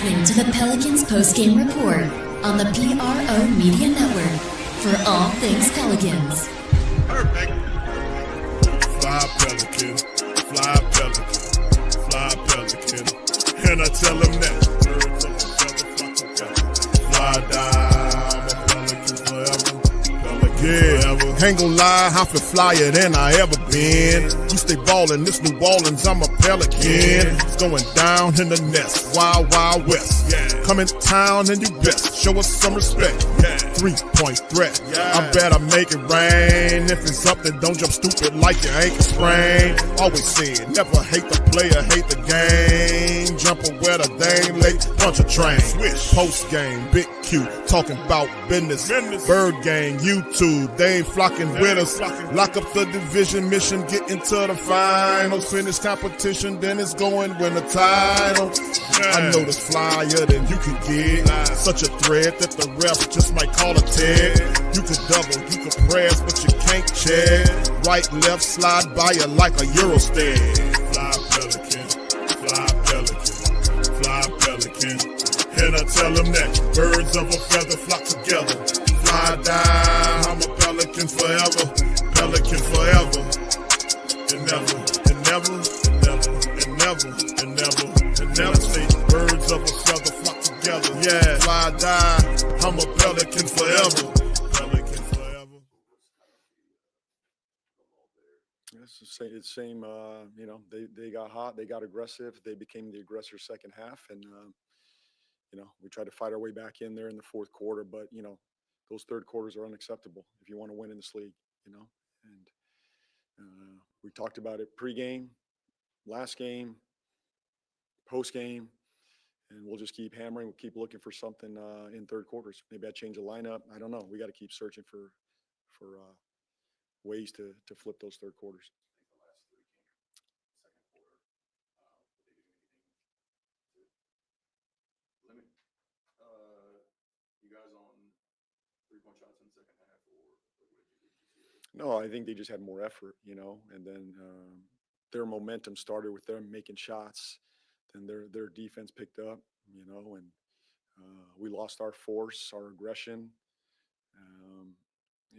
listening to the Pelicans postgame report on the PRO Media Network for all things Pelicans. Perfect. Fly Pelican, fly Pelican, fly Pelican. And I tell them that. Fly down, the Pelicans forever. Yeah, ain't gon' lie, I feel flyer than I ever been. We stay ballin', this New Orleans, I'm a Pelican. It's going down in the nest, wild, wild west. Come in town and you best, show us some respect. 3-point threat, I better make it rain. If it's up, then don't jump stupid like your ankle sprain. Always said, never hate the player, hate the game. Jumper where the dame late, punch a train. Post game, big Q, talking about business. Bird gang, YouTube, they ain't flocking with us. Lock up the division mission, get into the finals. Finish competition, then it's going win the title. I know this flyer than you can get. Such a threat that the ref just might call a tag. You could double, you could press, but you can't check. Right, left, slide by you like a Eurostep. Fly Pelican, fly Pelican, fly Pelican. And I tell them that birds of a feather flock together. Fly down, I'm a Pelican forever, Pelican forever. And never, and never, and never, and never, and never, and never say birds of a feather flock together. Yeah, fly down, I'm a Pelican forever, Pelican forever. It's the same, you know, they got hot, they got aggressive, they became the aggressor second half, and you know, we tried to fight our way back in there in the fourth quarter, but you know, those third quarters are unacceptable if you want to win in this league, you know. And we talked about it pregame, last game, postgame, and we'll just keep hammering. We'll keep looking for something in third quarters. Maybe I change the lineup. I don't know. We got to keep searching for ways to flip those third quarters. You guys on 3-point shots in the second half, or what did you see? No, I think they just had more effort, you know, and then their momentum started with them making shots. Then their defense picked up, you know, and we lost our force, our aggression,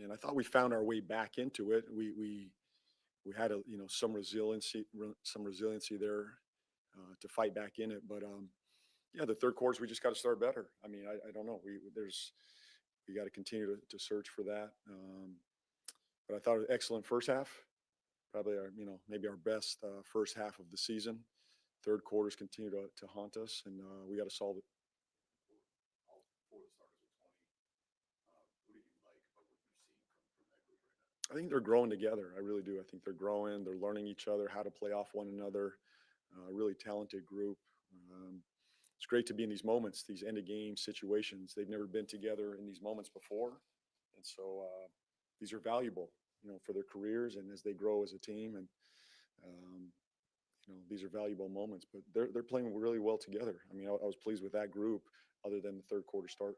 and I thought we found our way back into it. We had some resiliency there to fight back in it, but yeah, the third quarters we just got to start better. I mean, I don't know. We got to continue to search for that. But I thought it was excellent first half. Probably maybe our best first half of the season. Third quarters continue to haunt us, and we got to solve it. I think they're growing together. I really do. I think they're growing. They're learning each other, how to play off one another. Really talented group. It's great to be in these moments, these end-of-game situations. They've never been together in these moments before, and so these are valuable, you know, for their careers and as they grow as a team. And you know, these are valuable moments. But they're playing really well together. I mean, I was pleased with that group, other than the third quarter start.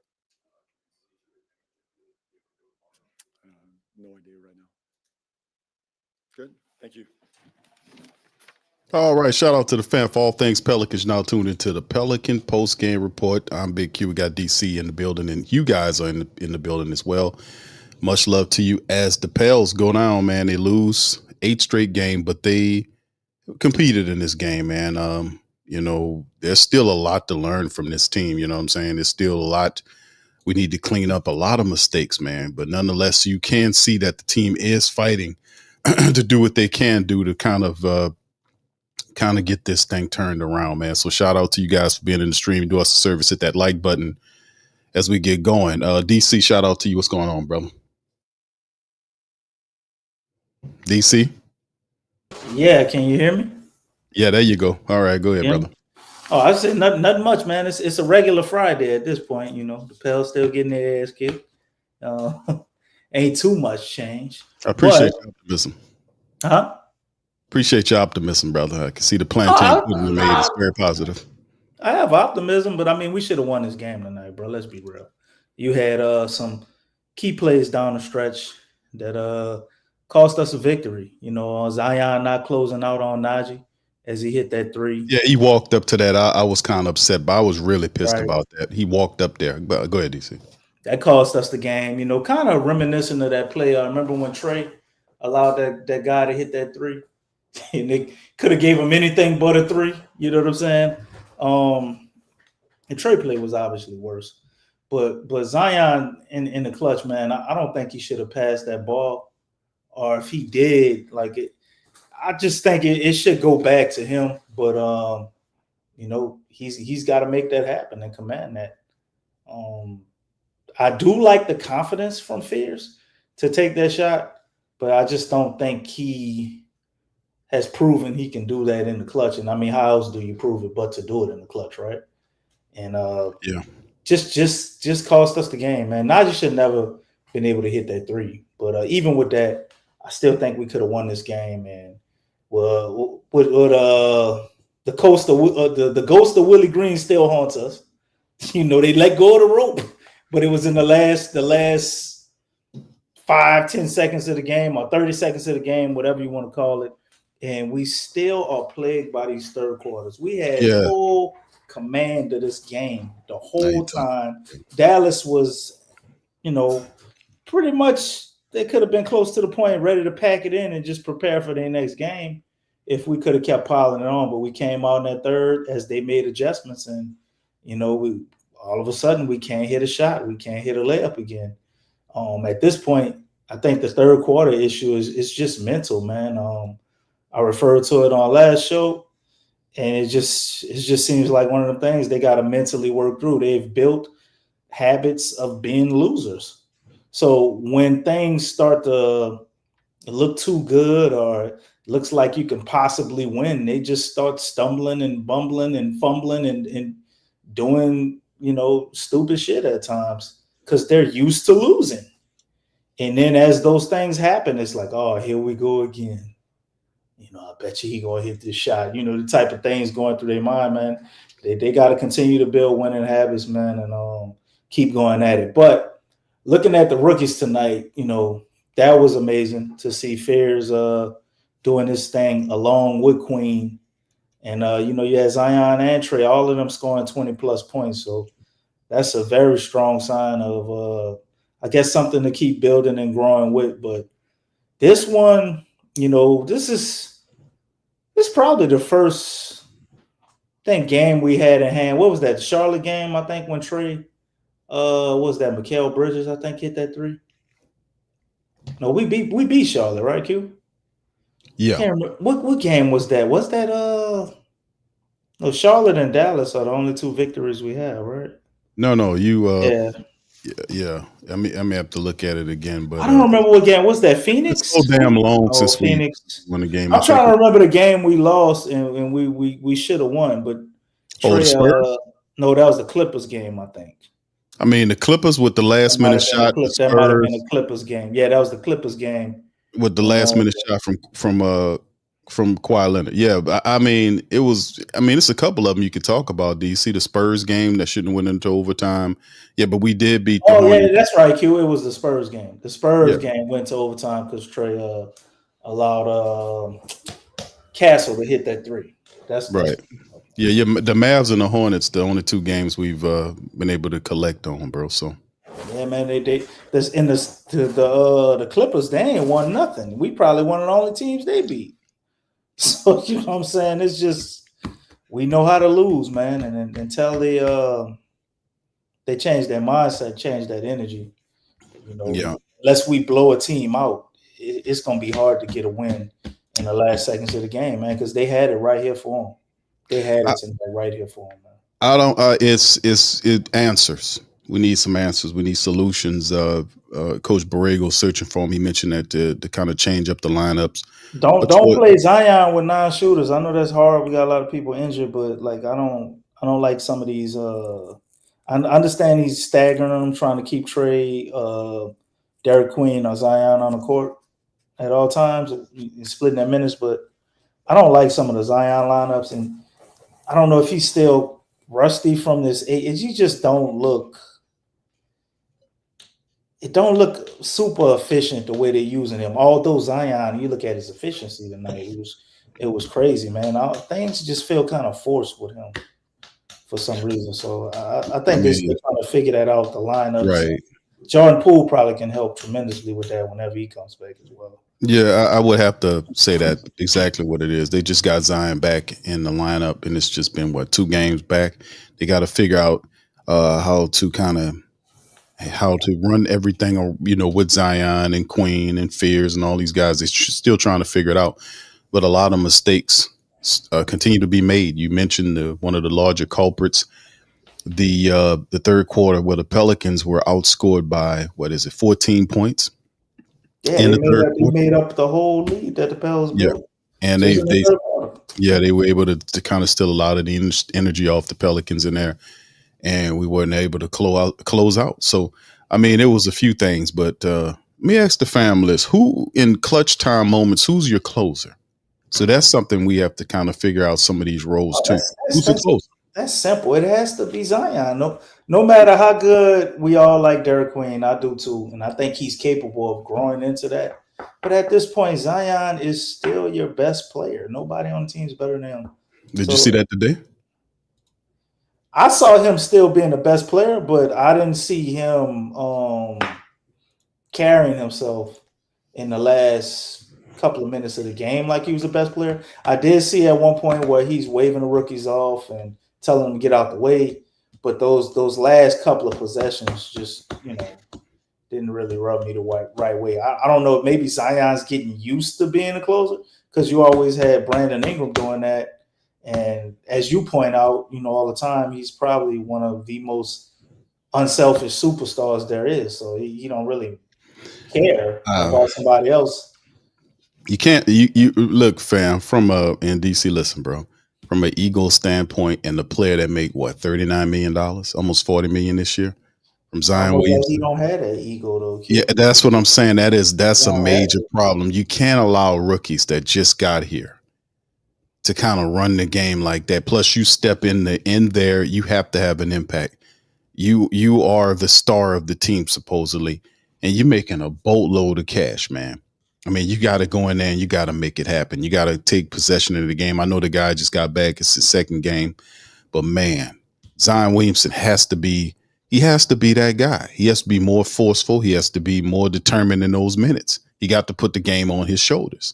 No idea right now. Good. Thank you. All right, shout out to the fan for all things Pelicans. Now tuned into the Pelican post game report. I'm Big Q. We got DC in the building, and you guys are in the building as well. Much love to you. As the Pels go down, man, they lose 8 straight game, but they competed in this game, man. You know, there's still a lot to learn from this team. You know what I'm saying? There's still a lot. We need to clean up a lot of mistakes, man. But nonetheless, you can see that the team is fighting to do what they can do to kind of get this thing turned around, man. So shout out to you guys for being in the stream. Do us a service, hit that like button as we get going. DC, shout out to you. What's going on, brother? DC? Yeah, can you hear me? Yeah, there you go. All right, go ahead, brother. Oh, I said nothing much, man. It's a regular Friday at this point, you know. The Pels still getting their ass kicked. Ain't too much change. I appreciate your optimism. Huh? Appreciate your optimism, brother. I can see the plantain pudding we made is very positive. I have optimism, but I mean, we should have won this game tonight, bro. Let's be real. You had some key plays down the stretch that cost us a victory. You know, Zion not closing out on Najee as he hit that three. Yeah, he walked up to that. I was kind of upset, but I was really pissed Right. about that. He walked up there. But go ahead, DC. That cost us the game, kind of reminiscent of that play. I remember when Trey allowed that guy to hit that three, and they could have gave him anything but a three. You know what I'm saying? The Trey play was obviously worse, but Zion in the clutch, man, I don't think he should have passed that ball, or if he did, I just think it should go back to him. But he's got to make that happen and command that. I do like the confidence from Fears to take that shot, but I just don't think he has proven he can do that in the clutch. And I mean, how else do you prove it but to do it in the clutch, right? And just cost us the game, man. Najee should never been able to hit that three. But even with that, I still think we could have won this game. And the ghost of Willie Green still haunts us. They let go of the rope. But it was in the last 5-10 seconds of the game or 30 seconds of the game, whatever you want to call it. And we still are plagued by these third quarters. We had full command of this game the whole time. Dallas was, pretty much they could have been close to the point, ready to pack it in and just prepare for their next game if we could have kept piling it on. But we came out in that third as they made adjustments, and we all of a sudden we can't hit a shot. We can't hit a layup again. At this point, I think the third quarter issue is just mental, man. I referred to it on last show, and it just seems like one of the things they got to mentally work through. They've built habits of being losers. So when things start to look too good or looks like you can possibly win, they just start stumbling and bumbling and fumbling and doing stupid shit at times because they're used to losing. And then as those things happen, it's like, oh, here we go again. I bet you he gonna hit this shot. The type of things going through their mind, man. They got to continue to build winning habits, man, and keep going at it. But looking at the rookies tonight, that was amazing to see Fears doing this thing along with Queen. And, you had Zion and Trey, all of them scoring 20-plus points. So that's a very strong sign of, I guess, something to keep building and growing with. But this one, this is probably the first game we had in hand. What was that? The Charlotte game, I think, when Trey, what was that? Mikal Bridges, I think, hit that three. No, we beat Charlotte, right, Q? Yeah. Can't remember. What game was that? Was that no, Charlotte and Dallas are the only two victories we have, right? No, you yeah. I may have to look at it again, but I don't remember what game was that. Phoenix? It's so damn long since Phoenix we won the game. I'm trying to remember the game we lost and we should have won, but Trey, no, that was the Clippers game, I think. I mean, the Clippers with the last minute shot. That might have been the Clippers game. Yeah, that was the Clippers game with the last minute shot from Kawhi Leonard. Yeah, but I mean, it's a couple of them you could talk about. Do you see the Spurs game that shouldn't went into overtime? Yeah, but we did beat the Hornets. That's right, Q. It was the Spurs game. The Spurs game went to overtime because Trey allowed Castle to hit that three. That's right. Yeah. The Mavs and the Hornets, the only two games we've been able to collect on, bro. So yeah, man, the Clippers, they ain't won nothing. We probably one of the only teams they beat. So you know what I'm saying? It's just we know how to lose, man, and until they change their mindset, change that energy. Unless we blow a team out, it's gonna be hard to get a win in the last seconds of the game, man, because they had it right here for them. They had it right here for them, man. I don't. It answers. We need some answers. We need solutions. Coach Borrego searching for them. He mentioned that to kind of change up the lineups. Don't play Zion with 9 shooters. I know that's hard. We got a lot of people injured, but I don't like some of these. I understand he's staggering them, trying to keep Trey, Derik Queen, or Zion on the court at all times, splitting their minutes. But I don't like some of the Zion lineups, and I don't know if he's still rusty from this. You just don't look. It don't look super efficient the way they're using him. Although Zion, you look at his efficiency tonight, he was it was crazy, man. Things just feel kind of forced with him for some reason. So I think they're still trying to figure that out, the lineups. Right. Jordan Poole probably can help tremendously with that whenever he comes back as well. Yeah, I would have to say that exactly what it is. They just got Zion back in the lineup, and it's just been 2 games back. They got to figure out how to run everything, with Zion and Queen and Fears and all these guys. They're still trying to figure it out, but a lot of mistakes continue to be made. You mentioned one of the larger culprits, the third quarter, where the Pelicans were outscored by 14 points. Yeah, they made up the whole lead that the Pelicans built. And they were able to kind of steal a lot of the energy off the Pelicans in there, and we weren't able to close out. So, I mean, it was a few things, but let me ask the fam list, who in clutch time moments, who's your closer? So that's something we have to kind of figure out some of these roles too. Who's the closer? That's simple. It has to be Zion. No matter how good we all like Derik Queen, I do too, and I think he's capable of growing into that. But at this point, Zion is still your best player. Nobody on the team is better than him. Did you see that today? I saw him still being the best player, but I didn't see him carrying himself in the last couple of minutes of the game like he was the best player. I did see at one point where he's waving the rookies off and telling them to get out the way, but those last couple of possessions just didn't really rub me the right way. I don't know if maybe Zion's getting used to being a closer because you always had Brandon Ingram doing that, and as you point out, all the time, he's probably one of the most unselfish superstars there is. So he don't really care about somebody else. You can't. You look, fam, from in DC. Listen, bro. From an ego standpoint, and the player that make $39 million, almost $40 million this year, from Zion Williamson. He don't have that ego though. Kid. Yeah, that's what I'm saying. That's a major problem. You can't allow rookies that just got here to kind of run the game like that. Plus, you step in there, you have to have an impact. You are the star of the team supposedly, and you're making a boatload of cash, man. I mean, you got to go in there and you got to make it happen. You got to take possession of the game. I know the guy just got back. It's his second game. But, man, Zion Williamson has to be that guy. He has to be more forceful. He has to be more determined in those minutes. He got to put the game on his shoulders.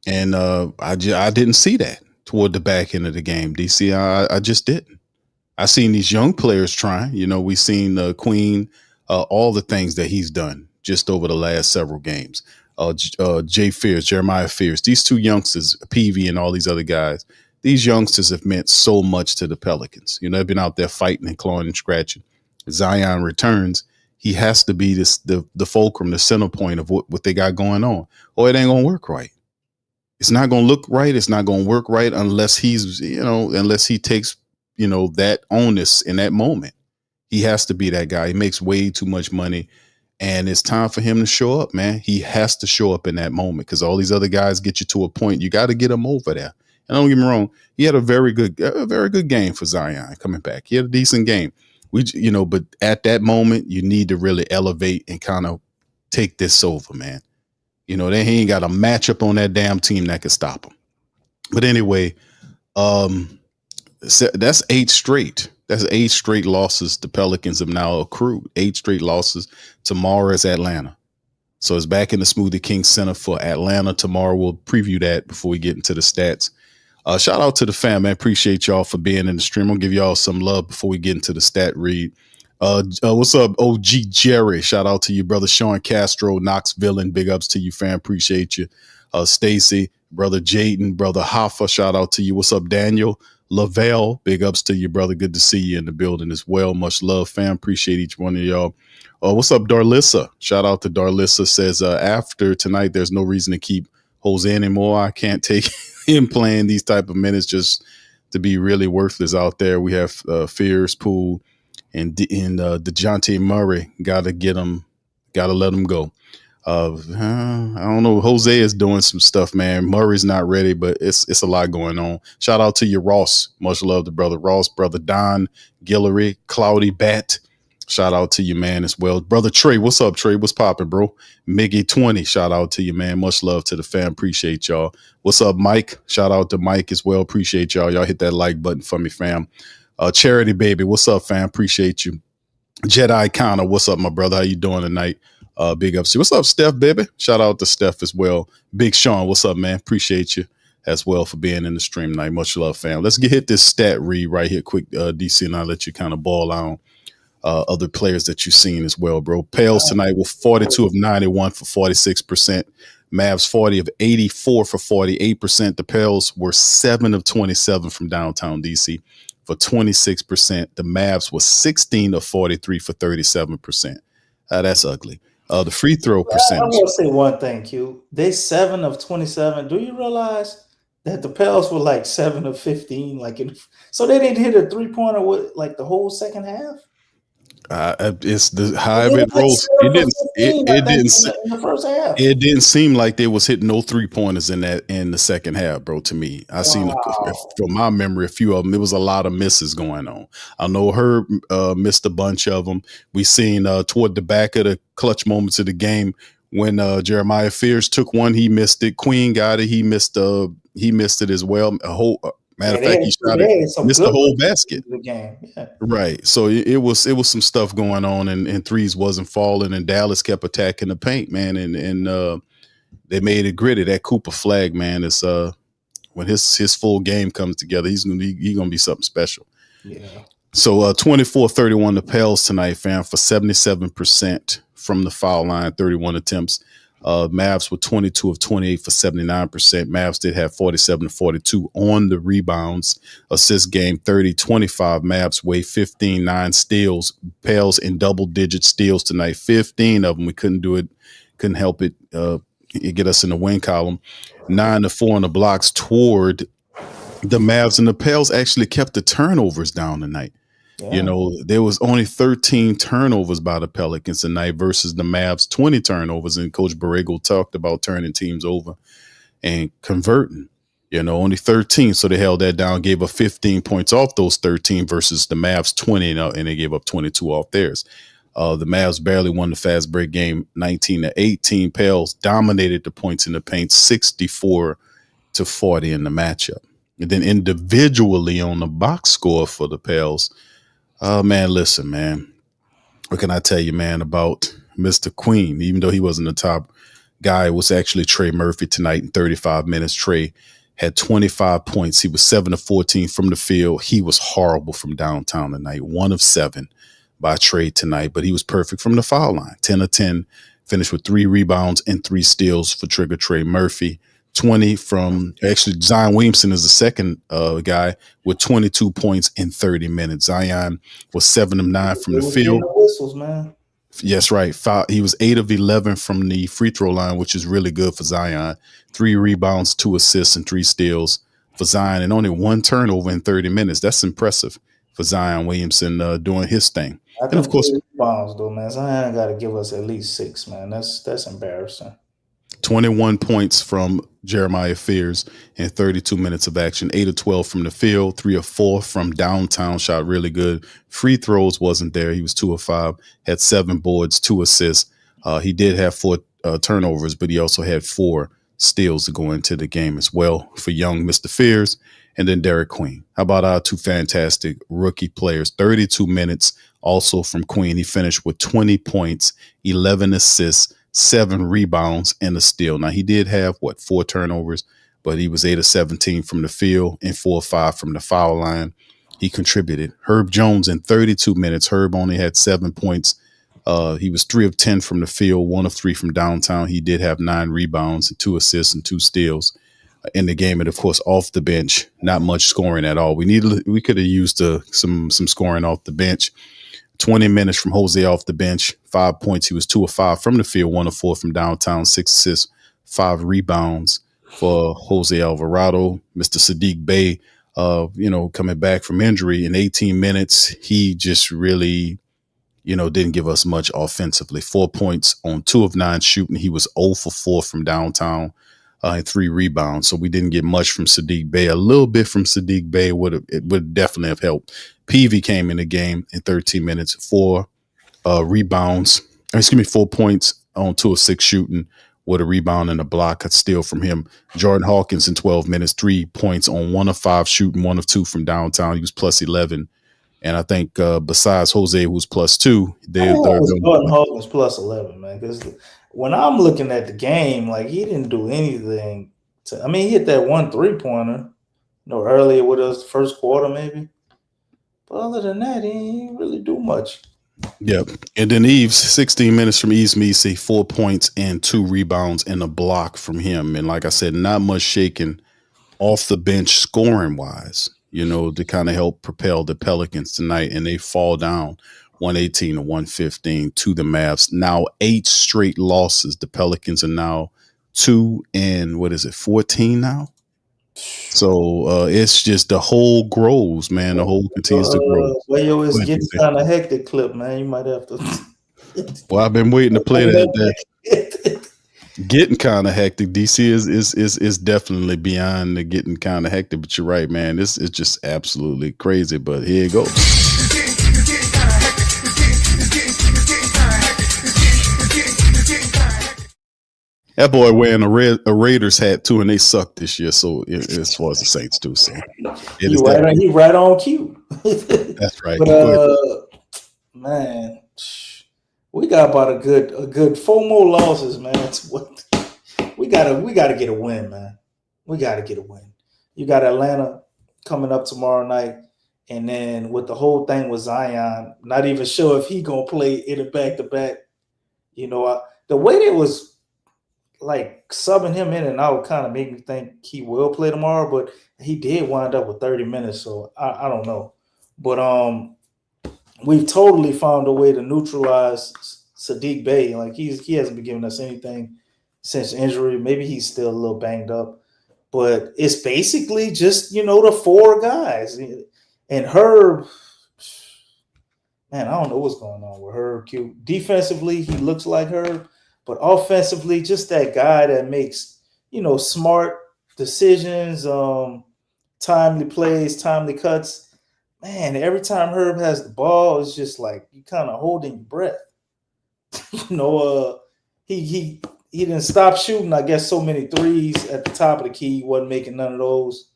And I didn't see that toward the back end of the game, DC. I just didn't. I seen these young players trying. We seen Queen, all the things that he's done just over the last several games. Jeremiah Fears, these two youngsters, PV and all these other guys, these youngsters have meant so much to the Pelicans. They've been out there fighting and clawing and scratching. Zion returns. He has to be the fulcrum, the center point of what they got going on, or it ain't going to work right. It's not going to look right. It's not going to work right unless he takes, that onus in that moment. He has to be that guy. He makes way too much money. And it's time for him to show up, man. He has to show up in that moment because all these other guys get you to a point. You got to get him over there. And don't get me wrong, he had a very good game for Zion coming back. He had a decent game. But at that moment, you need to really elevate and kind of take this over, man. He ain't got a matchup on that damn team that could stop him. But anyway, that's 8 straight. That's 8 straight losses the Pelicans have now accrued. 8 straight losses. Tomorrow is Atlanta. So it's back in the Smoothie King Center for Atlanta. Tomorrow we'll preview that before we get into the stats. Shout out to the fam, man. Appreciate y'all for being in the stream. I'll give y'all some love before we get into the stat read. What's up, OG Jerry? Shout out to you, brother Sean Castro, Knoxville, and big ups to you, fam. Appreciate you. Stacy, brother Jaden, brother Hoffa, shout out to you. What's up, Daniel? Lavelle, big ups to you, brother. Good to see you in the building as well. Much love, fam. Appreciate each one of y'all. What's up, Darlissa? Shout out to Darlissa. Says, after tonight, there's no reason to keep Jose anymore. I can't take him playing these type of minutes just to be really worthless out there. We have Fears, Poole, and DeJounte Murray. Got to get him. Got to let him go. I don't know. Jose is doing some stuff, man. Murray's not ready, but it's a lot going on. Shout out to you, Ross. Much love to brother Ross, brother Don, Guillory, Cloudy Bat, Shout out to you, man, as well. Brother Trey, what's up, Trey? What's popping, bro? Miggy20, shout out to you, man. Much love to the fam. Appreciate y'all. What's up, Mike? Shout out to Mike as well. Appreciate y'all. Y'all hit that like button for me, fam. Charity Baby, what's up, fam? Appreciate you. Jedi Connor, what's up, my brother? How you doing tonight? Big ups. What's up, Steph, baby? Shout out to Steph as well. Big Sean, what's up, man? Appreciate you as well for being in the stream tonight. Much love, fam. Let's hit this stat read right here quick, DC, and I'll let you kind of ball on other players that you've seen as well, bro. Pels tonight were 42 of 91 for 46%. Mavs 40 of 84 for 48%. The Pels were 7 of 27 from downtown DC for 26%. The Mavs was 16 of 43 for 37%. That's ugly. The free throw percentage. I want to say one thing, Q. They 7 of 27. Do you realize that the Pels were like 7 of 15? So they didn't hit a 3-pointer with like the whole second half? It's the however it rolls. It didn't in the first half. It didn't seem like they was hitting no 3-pointers in the second half, bro. To me, I seen from my memory a few of them. There was a lot of misses going on. I know Herb missed a bunch of them. We seen toward the back of the clutch moments of the game when Jeremiah Fears took one, he missed it. Queen got it, he missed it as well. Matter of fact, he shot it, missed the whole basket. The game. Yeah. Right. So it was some stuff going on, and threes wasn't falling, and Dallas kept attacking the paint, man, and they made it gritty. That Cooper flag, man, is when his full game comes together, he's gonna be something special. Yeah. So 24-31 the Pels tonight, fam, for 77% from the foul line, 31 attempts. Mavs were 22 of 28 for 79%. Mavs did have 47 of 42 on the rebounds. Assist game 30-25. Mavs weigh 15, 9 steals. Pels in double-digit steals tonight. 15 of them. We couldn't do it. Couldn't help it. It get us in the win column. 9-4 on the blocks toward the Mavs. And the Pels actually kept the turnovers down tonight. Yeah. You know, there was only 13 turnovers by the Pelicans tonight versus the Mavs 20 turnovers. And Coach Borrego talked about turning teams over and converting, only 13. So they held that down, gave up 15 points off those 13 versus the Mavs 20, and they gave up 22 off theirs. The Mavs barely won the fast break game 19-18. Pels dominated the points in the paint 64-40 in the matchup. And then individually on the box score for the Pels, man, listen, man. What can I tell you, man, about Mr. Queen? Even though he wasn't the top guy, it was actually Trey Murphy tonight in 35 minutes. Trey had 25 points. He was 7 of 14 from the field. He was horrible from downtown tonight. 1 of 7 by Trey tonight, but he was perfect from the foul line. 10 of 10, finished with 3 rebounds and 3 steals for Trigger Trey Murphy. 20 from actually Zion Williamson is the second guy with 22 points in 30 minutes. Zion was 7 of 9 from the field. Whistles, man. Yes, right. He was 8 of 11 from the free throw line, which is really good for Zion. 3 rebounds, 2 assists, and 3 steals for Zion, and only 1 turnover in 30 minutes. That's impressive for Zion Williamson doing his thing. And of course, rebounds though, man. Zion got to give us at least 6, man. That's embarrassing. 21 points from Jeremiah Fears in 32 minutes of action, 8 of 12 from the field, 3 of 4 from downtown, shot really good. Free throws wasn't there. He was 2 of 5, had 7 boards, 2 assists. He did have 4 turnovers, but he also had 4 steals to go into the game as well for young Mr. Fears. And then Derik Queen. How about our 2 fantastic rookie players? 32 minutes also from Queen. He finished with 20 points, 11 assists, 7 rebounds and a steal. Now he did have 4 turnovers, but he was 8 of 17 from the field and 4 of 5 from the foul line. He contributed. Herb Jones in 32 minutes. Herb only had 7 points. He was 3 of 10 from the field, 1 of 3 from downtown. He did have 9 rebounds and 2 assists and 2 steals in the game. And of course, off the bench, not much scoring at all. We could have used some scoring off the bench. 20 minutes from Jose off the bench, 5 points. He was 2 of 5 from the field, 1 of 4 from downtown, 6 assists, 5 rebounds for Jose Alvarado. Mr. Sadiq Bey, coming back from injury in 18 minutes, he just really, didn't give us much offensively. 4 points on 2 of 9 shooting. He was 0 for 4 from downtown and 3 rebounds. So we didn't get much from Sadiq Bey. A little bit from Sadiq Bey would definitely have helped. Peavy came in the game in 13 minutes, 4 rebounds. Excuse me, 4 points on 2 of 6 shooting with a rebound and a block, a steal from him. Jordan Hawkins in 12 minutes, 3 points on 1 of 5 shooting, 1 of 2 from downtown. He was plus 11. And I think besides Jose, who's plus 2, they're Jordan Hawkins plus 11, man. Because when I'm looking at the game, like he didn't do anything. He hit that 1 3-pointer, earlier with us, first quarter maybe. But other than that, he didn't really do much. Yep. And then Eves, 16 minutes from Eves Messi, 4 points and 2 rebounds and a block from him. And like I said, not much shaking off the bench scoring wise, to kind of help propel the Pelicans tonight. And they fall down 118 to 115 to the Mavs. Now 8 straight losses. The Pelicans are now 2-14 now. So it's just the whole grows, man. The whole continues to grow. Well, it's getting kind of hectic, clip, man. You might have to. Well, I've been waiting to play that. Getting kind of hectic. DC is definitely beyond the getting kind of hectic. But you're right, man. This is just absolutely crazy. But here it goes. That boy wearing a Raiders hat too, and they suck this year. So as far as the Saints do, so he right on cue. That's right. But man, we got about a good 4 more losses, man. We gotta get a win, man. We gotta get a win. You got Atlanta coming up tomorrow night, and then with the whole thing with Zion, not even sure if he gonna play in a back-to-back. The way they was like subbing him in and out kind of made me think he will play tomorrow, but he did wind up with 30 minutes, so I don't know. But we've totally found a way to neutralize Sadiq Bey. Like he hasn't been giving us anything since injury. Maybe he's still a little banged up, but it's basically just the 4 guys. And Herb, man, I don't know what's going on with Herb. Defensively, he looks like Herb. But offensively, just that guy that makes, smart decisions, timely plays, timely cuts. Man, every time Herb has the ball, it's just like you kind of holding your breath. He didn't stop shooting, I guess, so many threes at the top of the key. He wasn't making none of those.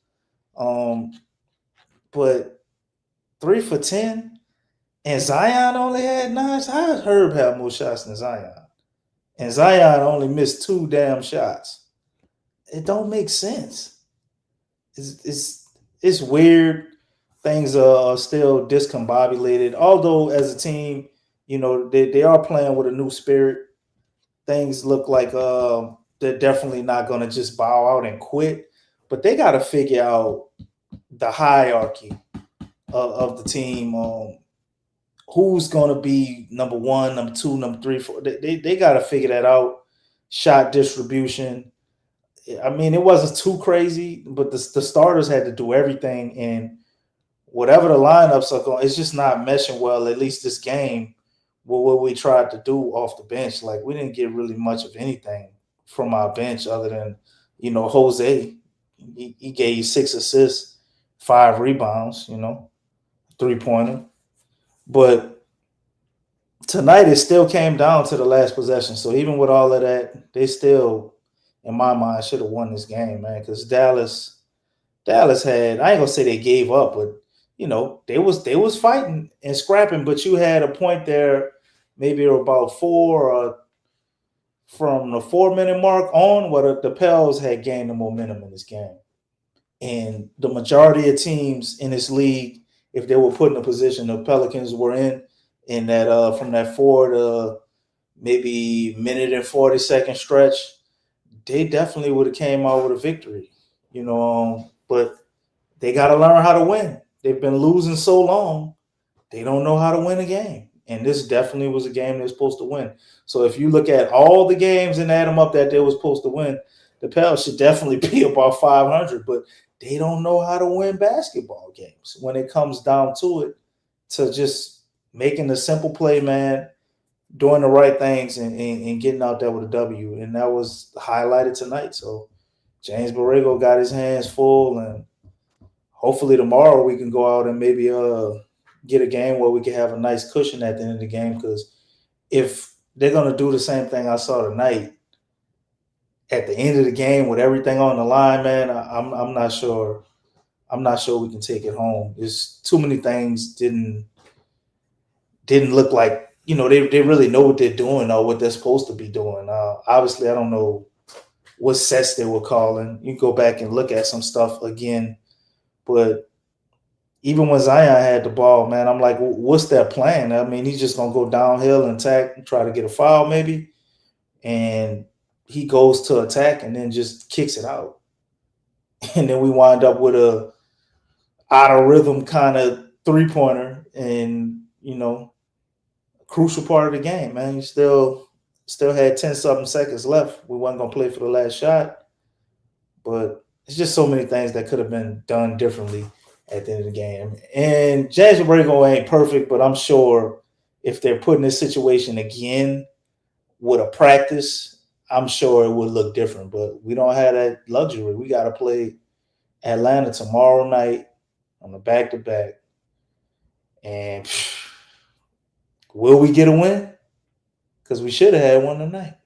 But 3 for 10, and Zion only had 9. How does Herb have more shots than Zion? And Zion only missed 2 damn shots. It don't make sense. It's weird. Things are still discombobulated. Although as a team, they are playing with a new spirit. Things look like they're definitely not going to just bow out and quit. But they got to figure out the hierarchy of the team. Who's going to be number 1, number 2, number 3, 4? They got to figure that out. Shot distribution. It wasn't too crazy, but the starters had to do everything. And whatever the lineups are going, it's just not meshing well, at least this game, with what we tried to do off the bench. Like, we didn't get really much of anything from our bench other than, Jose. He gave you 6 assists, 5 rebounds, 3-pointer. But tonight it still came down to the last possession. So even with all of that, they still, in my mind, should have won this game, man. Because Dallas had, I ain't gonna say they gave up, but they was fighting and scrapping. But you had a point there, maybe about 4 from the 4-minute mark on, where the Pels had gained the momentum in this game. And the majority of teams in this league, if they were put in a position the Pelicans were in that from that 4 to maybe minute and 40-second stretch, they definitely would have came out with a victory, but they got to learn how to win. They've been losing so long, they don't know how to win a game. And this definitely was a game they were supposed to win. So if you look at all the games and add them up that they were supposed to win, the Pels should definitely be about 500, but they don't know how to win basketball games when it comes down to it, to just making the simple play, man, doing the right things and getting out there with a W. And that was highlighted tonight. So James Borrego got his hands full, and hopefully tomorrow we can go out and maybe get a game where we can have a nice cushion at the end of the game, because if they're gonna do the same thing I saw tonight at the end of the game with everything on the line, man, I'm not sure. I'm not sure we can take it home. There's too many things didn't look like, they really know what they're doing or what they're supposed to be doing. Obviously, I don't know what sets they were calling. You can go back and look at some stuff again, but even when Zion had the ball, man, I'm like, what's their plan? I mean, he's just gonna go downhill and attack and try to get a foul, maybe, and he goes to attack and then just kicks it out, and then we wind up with a out of rhythm kind of 3-pointer, and crucial part of the game, man. You still had 10-something seconds left. We wasn't gonna play for the last shot, but it's just so many things that could have been done differently at the end of the game. And James Borrego ain't perfect, but I'm sure if they're put in this situation again with a practice, I'm sure it would look different. But we don't have that luxury. We got to play Atlanta tomorrow night on the back-to-back. And will we get a win? Because we should have had one tonight.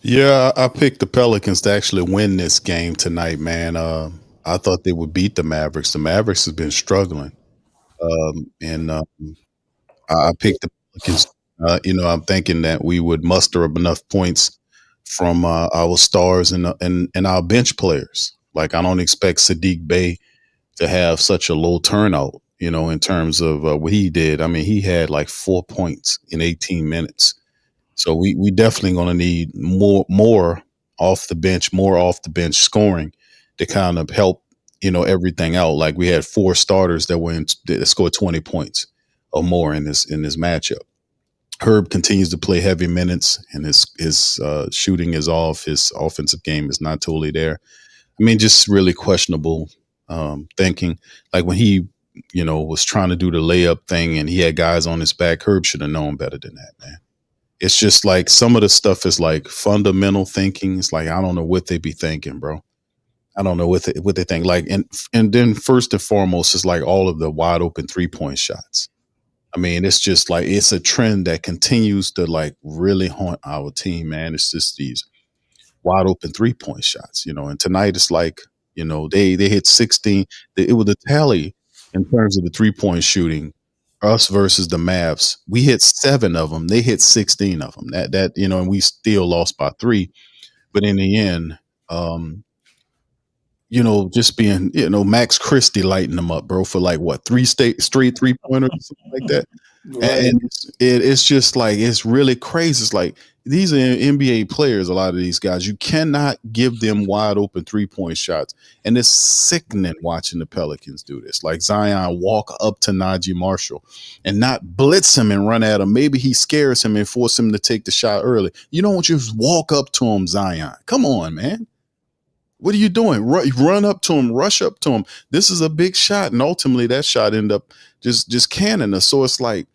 Yeah, I picked the Pelicans to actually win this game tonight, man. I thought they would beat the Mavericks. The Mavericks have been struggling, and I picked the Pelicans. I'm thinking that we would muster up enough points from our stars and our bench players. Like, I don't expect Sadiq Bey to have such a low turnout, in terms of what he did. I mean, he had like 4 points in 18 minutes. So we definitely going to need more off the bench scoring to kind of help, everything out. Like, we had 4 starters that scored 20 points or more in this matchup. Herb continues to play heavy minutes, and his shooting is off. His offensive game is not totally there. I mean, just really questionable thinking. Like, when he, was trying to do the layup thing and he had guys on his back, Herb should have known better than that, man. It's just like some of the stuff is like fundamental thinking. It's like, I don't know what they be thinking, bro. I don't know what they think. Like, and then first and foremost is like all of the wide open 3-point shots. I mean, it's just like, it's a trend that continues to like really haunt our team, man. It's just these wide open 3-point shots, and tonight it's like, they hit 16. It was a tally in terms of the 3-point shooting, us versus the Mavs. We hit 7 of them. They hit 16 of them. And we still lost by 3. But in the end, just being, Max Christie lighting them up, bro, for like what, 3 straight 3-pointers or something like that. Right. And it's just like, it's really crazy. It's like, these are NBA players, a lot of these guys. You cannot give them wide open 3-point shots. And it's sickening watching the Pelicans do this. Like, Zion walk up to Najee Marshall and not blitz him and run at him. Maybe he scares him and force him to take the shot early. You don't just walk up to him, Zion. Come on, man. What are you doing? Run up to him, rush up to him. This is a big shot. And ultimately that shot ended up just canning us. So it's like,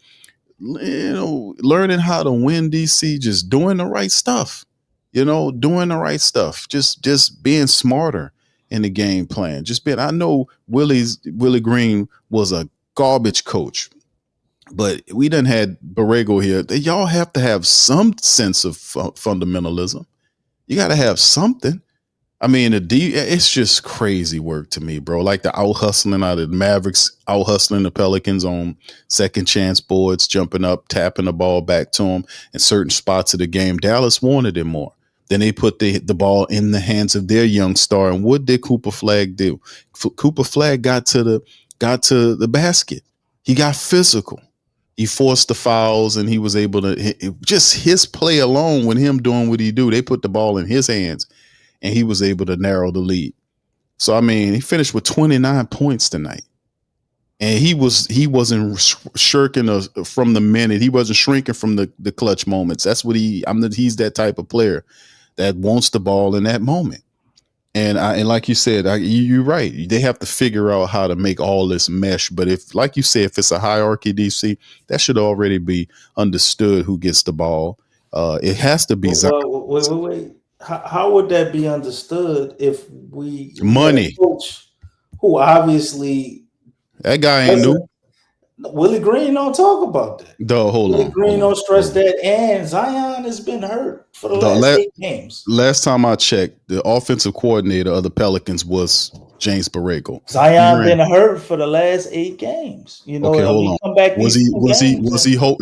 learning how to win, DC, just doing the right stuff, doing the right stuff, just being smarter in the game plan. I know Willie Green was a garbage coach, but we done had Borrego here. Y'all have to have some sense of fundamentalism. You got to have something. I mean, it's just crazy work to me, bro. Like, the out hustling out of the Mavericks, out hustling the Pelicans on second chance boards, jumping up, tapping the ball back to them in certain spots of the game. Dallas wanted it more. Then they put the ball in the hands of their young star. And what did Cooper Flagg do? Cooper Flagg got to the basket. He got physical. He forced the fouls, and he was able to just his play alone with him doing what he do. They put the ball in his hands, and he was able to narrow the lead. So, I mean, he finished with 29 points tonight. And he wasn't shirking from the minute. He wasn't shrinking from the clutch moments. That's what he's that type of player that wants the ball in that moment. And like you said, you're right. They have to figure out how to make all this mesh. But if it's a hierarchy, DC, that should already be understood who gets the ball. It has to be Wait. How would that be understood if we money? Coach who obviously that guy ain't new. Willie Green don't talk about that. Hold Willie on. Green don't stress that, and Zion has been hurt for the last 8 games. Last time I checked, the offensive coordinator of the Pelicans was James Borrego. Zion been hurt for the last 8 games. You know, okay, hold on. Come back Was he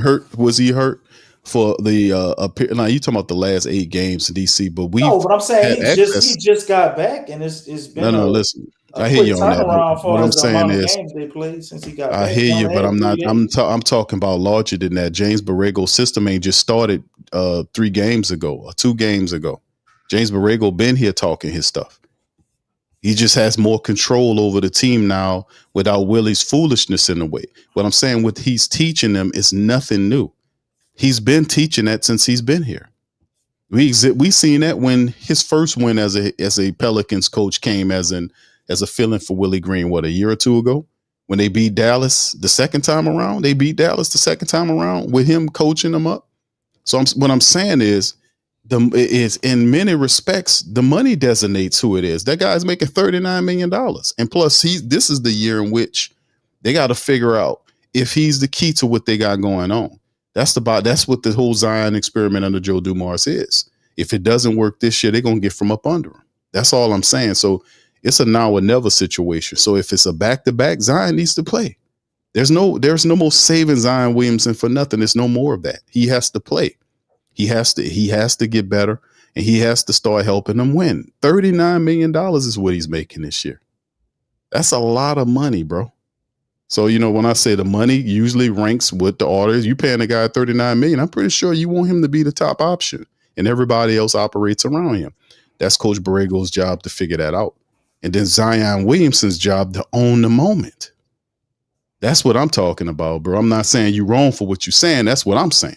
hurt? Was he hurt for the now you talking about the last 8 games in DC, but but I'm saying he just got back, and it's been listen. I hear you on that. What I'm saying is games they played since he got back. I hear you, but I'm not. I'm talking about larger than that. James Borrego's system ain't just started 3 games ago or 2 games ago. James Borrego been here talking his stuff. He just has more control over the team now without Willie's foolishness in the way. What I'm saying, what he's teaching them is nothing new. He's been teaching that since he's been here. We seen that when his first win as a Pelicans coach came as a fill-in for Willie Green, a year or 2 ago, when they beat Dallas the second time around. They beat Dallas the second time around with him coaching them up. So what I'm saying is, in many respects, the money designates who it is. That guy's making $39 million. And plus, this is the year in which they got to figure out if he's the key to what they got going on. That's what the whole Zion experiment under Joe Dumars is. If it doesn't work this year, they're going to get from up under him. That's all I'm saying. So it's a now or never situation. So if it's a back-to-back, Zion needs to play. There's no more saving Zion Williamson for nothing. There's no more of that. He has to play. He has to get better, and he has to start helping them win. $39 million is what he's making this year. That's a lot of money, bro. So, when I say the money usually ranks with the orders, you paying a guy $39 million, I'm pretty sure you want him to be the top option, and everybody else operates around him. That's Coach Borrego's job to figure that out. And then Zion Williamson's job to own the moment. That's what I'm talking about, bro. I'm not saying you're wrong for what you're saying. That's what I'm saying.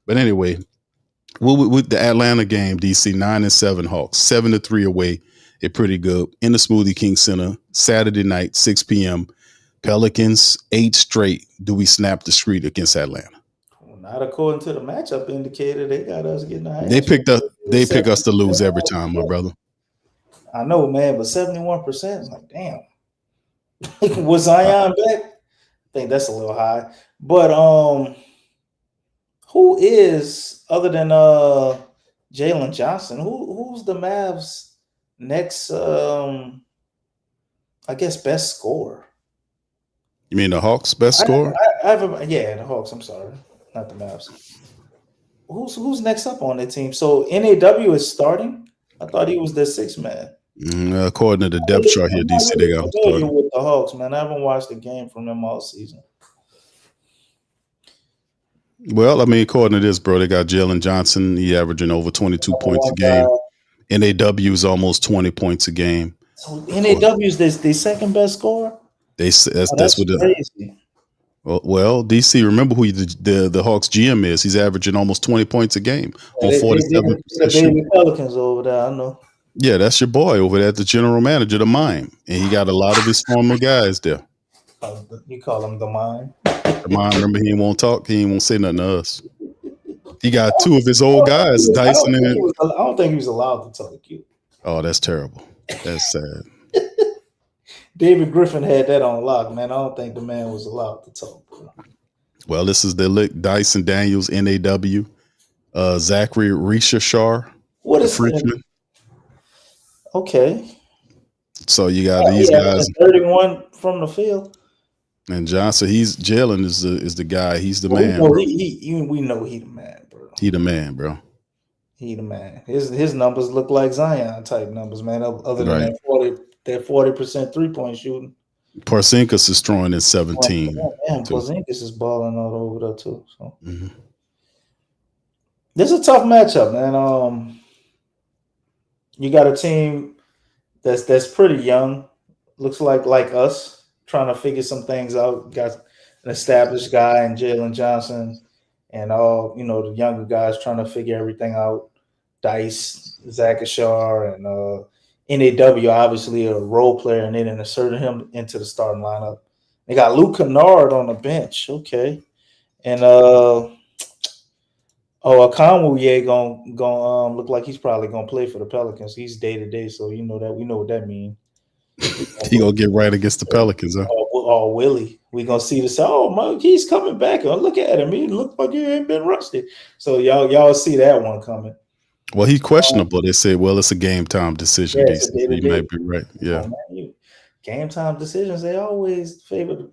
But anyway, with the Atlanta game, DC 9-7 Hawks, 7-3 away. They're pretty good in the Smoothie King Center, Saturday night, 6 p.m. Pelicans 8 straight. Do we snap the streak against Atlanta? Well, not according to the matchup indicator. They got us getting our hands. They pick us to lose every time, my brother. I know, man, but 71%, like, damn. Was Zion back? I think that's a little high. But who is, other than Jalen Johnson, who's the Mavs' next, I guess, best scorer? You mean the Hawks' best scorer? The Hawks. I'm sorry, not the Mavs. Who's next up on the team? So NAW is starting. I thought he was the 6th man. According to the depth chart here, DC, they got starting with the Hawks, man. I haven't watched a game from them all season. Well, I mean, according to this, bro, they got Jalen Johnson. He averaging over 22 points a game. NAW is almost 20 points a game. So NAW is the second best scorer. That's what crazy. Well, DC, remember who the Hawks GM is. He's averaging almost 20 points a game on 47%. The Pelicans over there, I know. Yeah, that's your boy over there, the general manager, the Mime, and he got a lot of his former guys there. You call him the Mime? The Mime, remember, he won't talk. He won't say nothing to us. He got 2 of his old guys, Dyson and. I don't think he was allowed to talk to you. Oh, that's terrible. That's sad. David Griffin had that on lock, man. I don't think the man was allowed to talk. Bro. Well, this is the lick. Dyson Daniels, NAW. Zachary Rishashar. What is Frenchman? Okay. So you got these guys. 31 from the field. And Johnson, Jalen is the guy. He's the man. We know he the man, bro. He the man, bro. He the man. His numbers look like Zion type numbers, man. Other than that 40% 3-point shooting. Porzingis is throwing in 17. Porzingis is balling all over there too. So this is a tough matchup, man. You got a team that's pretty young, looks like us, trying to figure some things out. Got an established guy in Jalen Johnson, and all the younger guys trying to figure everything out. Dice, Zach Ashar, and NAW, obviously a role player, and they didn't insert him into the starting lineup. They got Luke Kennard on the bench, okay, and Akonwuye gonna look like he's probably gonna play for the Pelicans. He's day to day, so we know what that means. He gonna get right against the Pelicans, huh? Willie. We're gonna see this. Oh, man, he's coming back. Oh, look at him. He looks like he ain't been rusty. So y'all see that one coming. Well, he's questionable. They said, well, it's a game time decision. Yeah, DC, so you might be right. Yeah. Game time decisions, they always favor.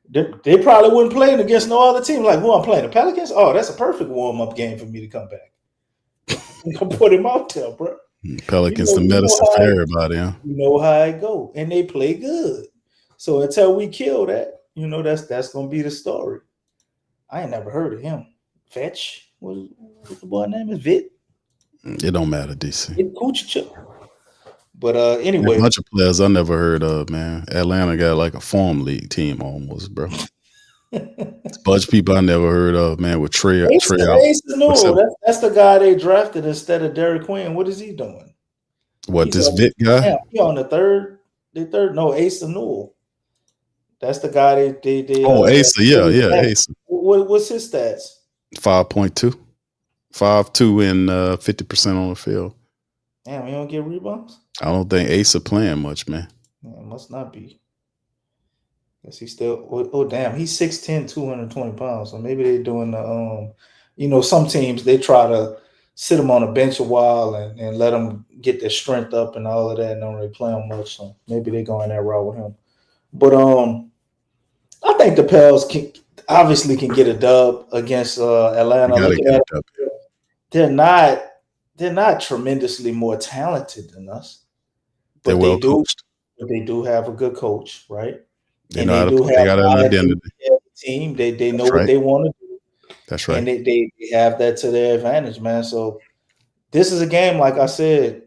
They probably wouldn't play against no other team. Like, who I'm playing? The Pelicans? Oh, that's a perfect warm-up game for me to come back. I'm gonna put him out there, bro. Pelicans, the medicine for everybody, huh? You know how it go. And they play good. So until we kill that, that's gonna be the story. I ain't never heard of him. Fetch. What the boy name is? Vit. It don't matter, DC. But anyway, a bunch of players I never heard of, man. Atlanta got like a farm league team almost, bro. It's a bunch of people I never heard of, man. With Trey out. That's the guy they drafted instead of Derik Queen. What is he doing? This Vit guy? Yeah, he on the third. No, Asa Newell. That's the guy they Asa, yeah, Asa. What's his stats? 5.2. 5'2" and 50% on the field. Damn, he don't get rebounds? I don't think Asa playing much, man. Yeah, must not be. Guess he still. Oh, damn, he's 6'10", 220 pounds. So maybe they're doing the some teams they try to sit him on a bench a while and let him get their strength up and all of that, and don't really play him much. So maybe they're going that route with him. But I think the Pels can get a dub against Atlanta. They're not tremendously more talented than us, but they're coached. But they do have a good coach, right? They got an identity. Team. They know what they want to do. That's right. And they have that to their advantage, man. So this is a game, like I said,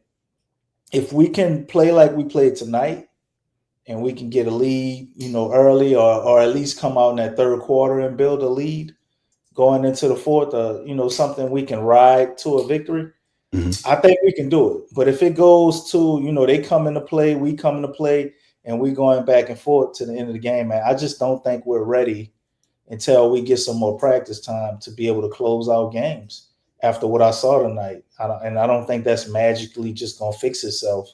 if we can play like we played tonight and we can get a lead, early or at least come out in that third quarter and build a lead going into the fourth, something we can ride to a victory, I think we can do it. But if it goes to, they come into play, we come into play, and we going back and forth to the end of the game, man, I just don't think we're ready until we get some more practice time to be able to close out games after what I saw tonight. I don't think that's magically just going to fix itself,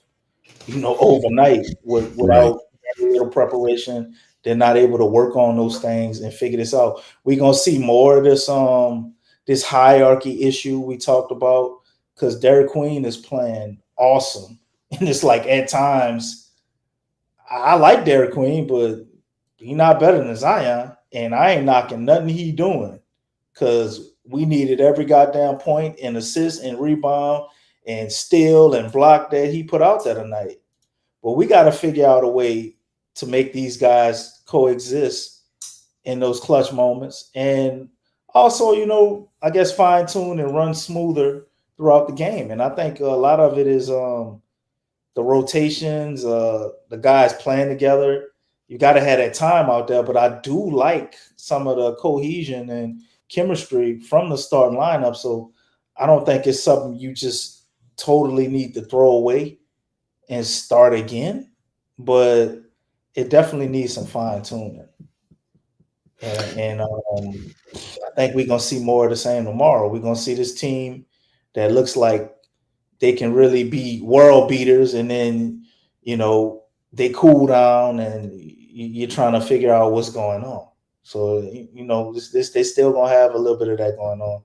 overnight without very little preparation. They're not able to work on those things and figure this out. We're going to see more of this hierarchy issue we talked about, because Derik Queen is playing awesome. And it's like at times, I like Derik Queen, but he's not better than Zion. And I ain't knocking nothing he doing, because we needed every goddamn point and assist and rebound and steal and block that he put out there tonight. But we got to figure out a way to make these guys coexist in those clutch moments. And also, I guess fine-tune and run smoother throughout the game. And I think a lot of it is the rotations, the guys playing together. You got to have that time out there, but I do like some of the cohesion and chemistry from the starting lineup. So I don't think it's something you just totally need to throw away and start again, but it definitely needs some fine tuning. And I think we're going to see more of the same tomorrow. We're going to see this team that looks like they can really be world beaters, and then, they cool down and you're trying to figure out what's going on. So, they still going to have a little bit of that going on.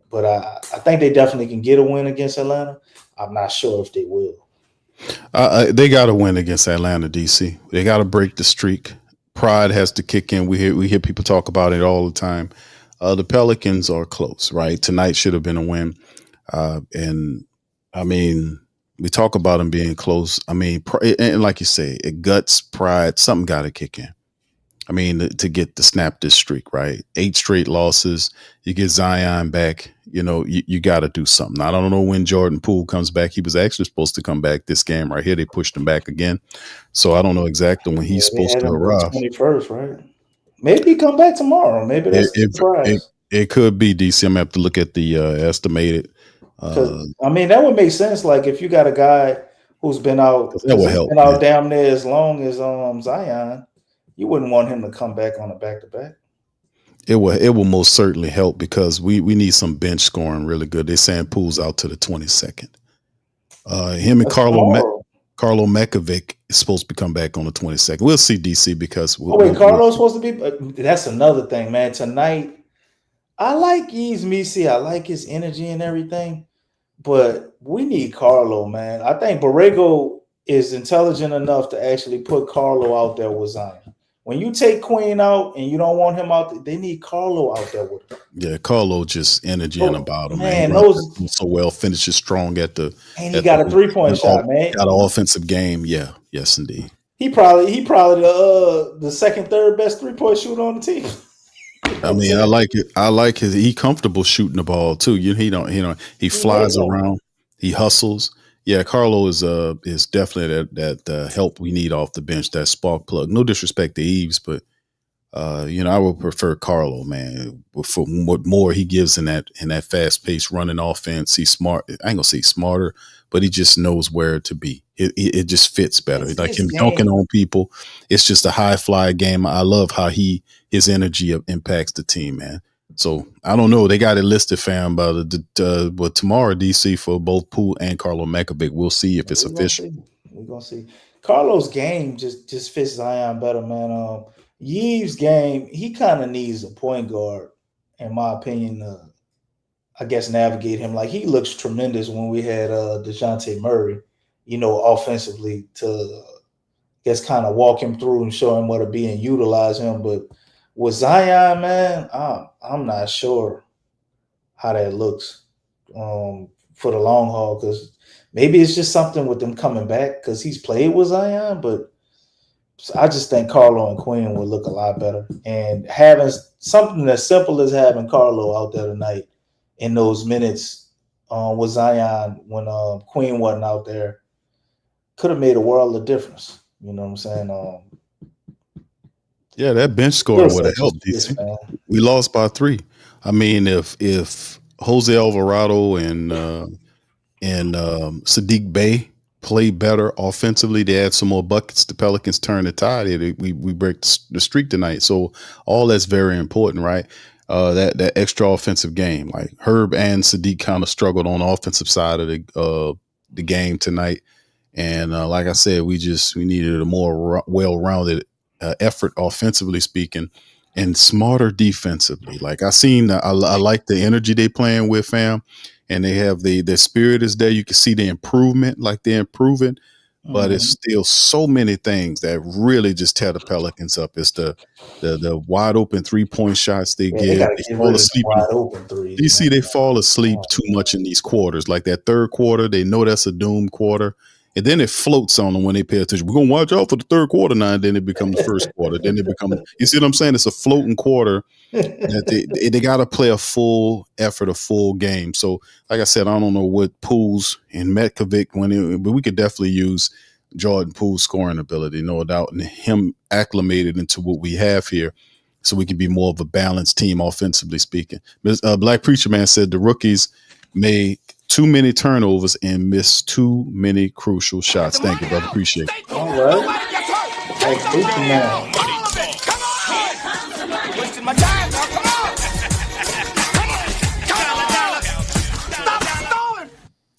But I think they definitely can get a win against Atlanta. I'm not sure if they will. They got to win against Atlanta, DC. They got to break the streak. Pride has to kick in. We hear people talk about it all the time. The Pelicans are close, right? Tonight should have been a win. And I mean, we talk about them being close. I mean, and like you say, it guts, pride, something got to kick in. I mean, to snap this streak, right? 8 straight losses. You get Zion back. You got to do something. I don't know when Jordan Poole comes back. He was actually supposed to come back this game right here. They pushed him back again. So I don't know exactly when he's supposed to arrive. 21st, right? Maybe he come back tomorrow. Maybe that's a surprise. It could be, DC. I'm going to have to look at the estimated. That would make sense. Like, if you got a guy who's been out, damn near as long as Zion, you wouldn't want him to come back on a back-to-back. It will most certainly help, because we need some bench scoring really good. They're saying Poole's out to the 22nd. Him and Carlo Mekovic is supposed to come back on the 22nd. We'll see, DC, because Carlo's supposed to be. That's another thing, man. Tonight, I like Yves Missi. I like his energy and everything, but we need Carlo, man. I think Borrego is intelligent enough to actually put Carlo out there with Zion. When you take Queen out and you don't want him out there, they need Carlo out there with him. Yeah, Carlo just energy in the bottom, man. So well, finishes strong at the. And he got a 3-point shot, man. Got an offensive game. Yeah, yes, indeed. He probably the second, third best 3-point shooter on the team. I mean, I like it. I like his. He comfortable shooting the ball too. He flies around. He hustles. Yeah, Carlo is definitely that help we need off the bench. That spark plug. No disrespect to Eves, but I would prefer Carlo, man. For what more he gives in that fast paced running offense. He's smart. I ain't gonna say smarter, but he just knows where to be. It just fits better. Like him dunking on people. It's just a high fly game. I love how his energy impacts the team, man. So I don't know. They got it listed, fam, but tomorrow, DC, for both Poole and Carlo Makovic. We'll see if it's official. We're gonna see. Carlo's game just fits Zion better, man. Yves' game, he kind of needs a point guard, in my opinion. I guess navigate him. Like, he looks tremendous when we had DeJounte Murray, offensively to just kind of walk him through and show him what to be and utilize him. But with Zion, man, I'm not sure how that looks for the long haul, because maybe it's just something with them coming back because he's played with Zion, but I just think Carlo and Queen would look a lot better. And having something as simple as having Carlo out there tonight in those minutes with Zion when Queen wasn't out there could have made a world of difference. You know what I'm saying? Yeah, that bench score would have helped. We lost by 3. I mean, if Jose Alvarado and Sadiq Bey play better offensively, they add some more buckets, the Pelicans turn the tide. We break the streak tonight. So all that's very important, right? That extra offensive game. Like Herb and Sadiq kind of struggled on the offensive side of the game tonight. And like I said, we needed a more well-rounded effort offensively speaking, and smarter defensively. Like I like the energy they playing with, fam, and they have their spirit is there. You can see the improvement, like they're improving, but it's still so many things that really just tear the Pelicans up. It's the wide open 3-point shots they give. They fall asleep. They fall asleep too much in these quarters. Like that third quarter, they know that's a doomed quarter. And then it floats on them when they pay attention. We're going to watch out for the third quarter now, and then it becomes the first quarter. Then it becomes, you see what I'm saying? It's a floating quarter that they got to play a full effort, a full game. So, like I said, I don't know what Poole's and Metkovic, but we could definitely use Jordan Poole's scoring ability, no doubt, and him acclimated into what we have here so we can be more of a balanced team offensively speaking. Black Preacher Man said the rookies made too many turnovers and missed too many crucial shots. Thank you, brother. Appreciate it. All right. Hey, Preacher Man.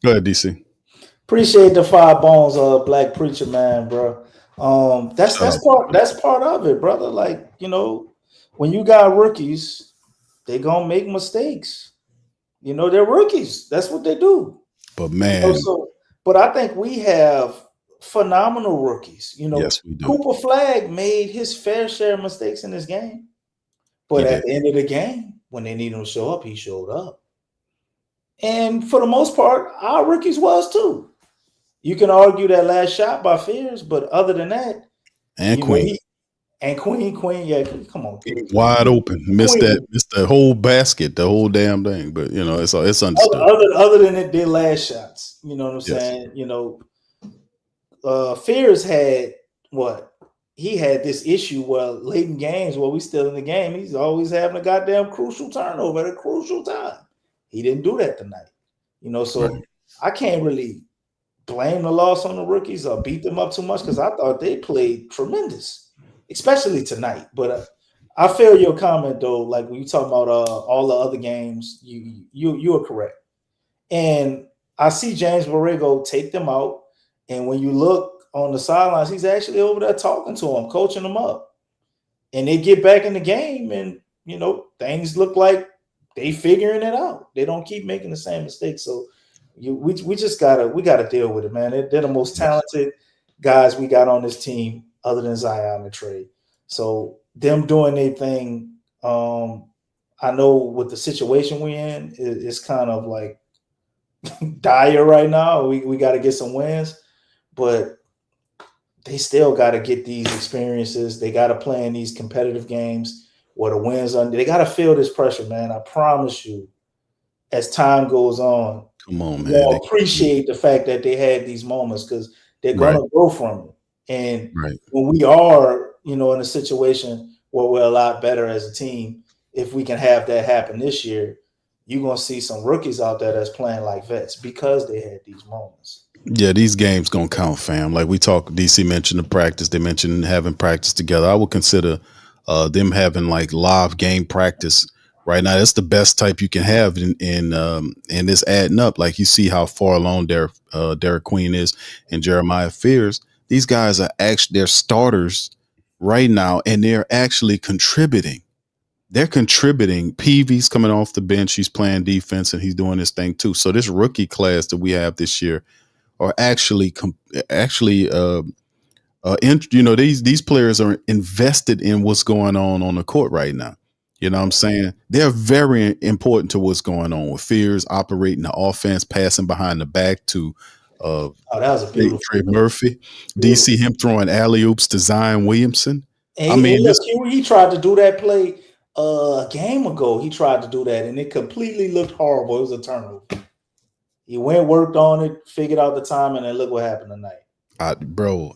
Go ahead, DC. Appreciate the 5 bones, Black Preacher Man, bro. That's part of it, brother. Like, when you got rookies, they gonna make mistakes. They're rookies. That's what they do. But man, but I think we have phenomenal rookies. Yes, we do. Cooper Flagg made his fair share of mistakes in this game, but at the end of the game, when they need him to show up, he showed up. And for the most part, our rookies was too. You can argue that last shot by Fears, but other than that, and Queen. Queen, yeah, come on. Wide open. Missed the whole basket, the whole damn thing. But, it's understood. Other than their last shots, you know what I'm saying? Fears had he had this issue where late in games while we still in the game, he's always having a goddamn crucial turnover at a crucial time. He didn't do that tonight. So right. I can't really blame the loss on the rookies or beat them up too much because I thought they played tremendous, especially tonight. But I feel your comment though. Like when you talk about all the other games, you are correct. And I see James Borrego take them out. And when you look on the sidelines, he's actually over there talking to him, coaching him up. And they get back in the game, and things look like they figuring it out. They don't keep making the same mistakes. So we just gotta deal with it, man. They're the most talented guys we got on this team, other than Zion and Trey. So them doing their thing, I know with the situation we're in, it's kind of like dire right now. We got to get some wins, but they still got to get these experiences. They got to play in these competitive games where the wins under. They got to feel this pressure, man. I promise you, as time goes on, come on, man, they'll appreciate the fact that they had these moments, because they're going to grow from it. And when we are, in a situation where we're a lot better as a team, if we can have that happen this year, you're going to see some rookies out there that's playing like vets because they had these moments. Yeah, these games going to count, fam. Like we talked, DC mentioned the practice. They mentioned having practice together. I would consider them having like live game practice right now. That's the best type you can have in this adding up. Like you see how far along Derik Queen is and Jeremiah Fears. These guys are actually, they're starters right now, and they're actually contributing. They're contributing. Peavy's coming off the bench. He's playing defense, and he's doing his thing too. So this rookie class that we have this year are actually these players are invested in what's going on the court right now. You know what I'm saying? They're very important to what's going on with Fears operating the offense, passing behind the back to that was a beautiful Trey Murphy. DC, him throwing alley-oops to Zion Williamson. And he tried to do that play a game ago. He tried to do that, and it completely looked horrible. It was a turnover. He worked on it, figured out the timing, and look what happened tonight.